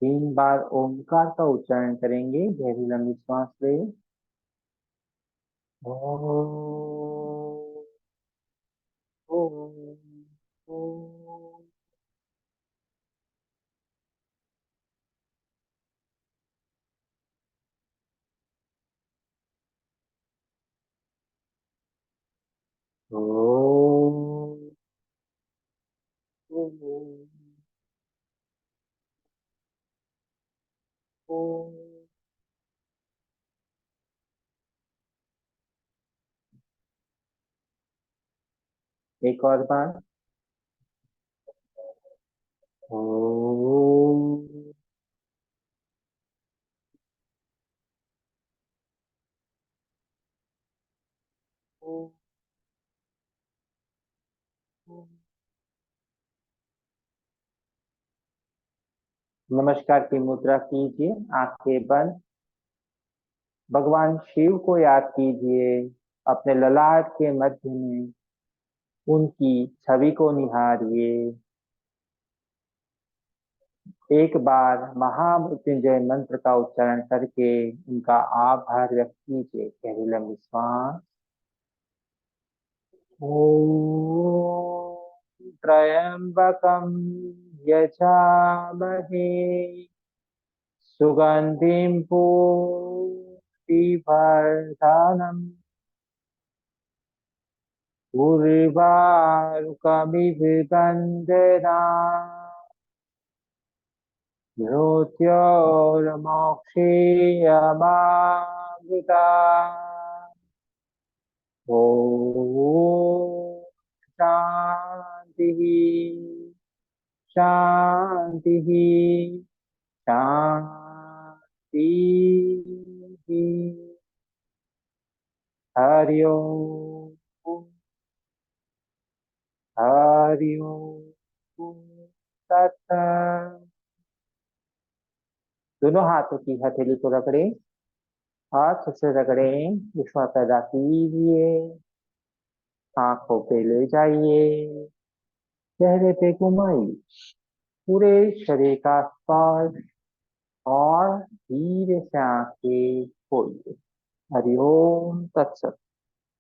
[SPEAKER 1] 3 बार ओंकार का उच्चारण करेंगे। गहरी लंबी सांस ले। ओम, ओम, ओम, ओम, ओम, ओम। एक और बार। ओम, ओम, ओम। नमस्कार की मुद्रा कीजिए, आंखें बंद। भगवान शिव को याद कीजिए, अपने ललाट के मध्य में उनकी छवि को निहारिए। एक बार महामृत्युंजय मंत्र का उच्चारण करके उनका आभार व्यक्त कीजिए। गहरी लंबी सांस। ओम त्र्यंबकम यजामहे सुगंधिं पुष्टिवर्धनम् उर्वारुकमिव बन्धनान् मृत्योर्मोक्षेयमामृतात्। ॐ शान्तिः शान्तिः शान्तिः। हरि ओम। हरि ओम तत्सत। दोनों हाथों की हथेली को रगड़े, हाथ से रगड़े, विश्वास पैदा कीजिए। आंखों पे ले जाइए, चेहरे पे घुमाइए, पूरे शरीर का स्पर्श और धीरे से आंखें खोलिए। हरि ओम तत्सत।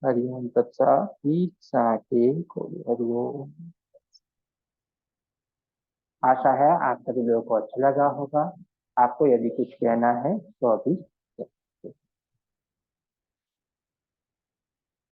[SPEAKER 1] हरि ओम तत्सत। धीरे से आंखें खोलिए। हरि ओम। आशा है आप सभी लोगों को अच्छा लगा होगा। आपको यदि कुछ कहना है तो अभी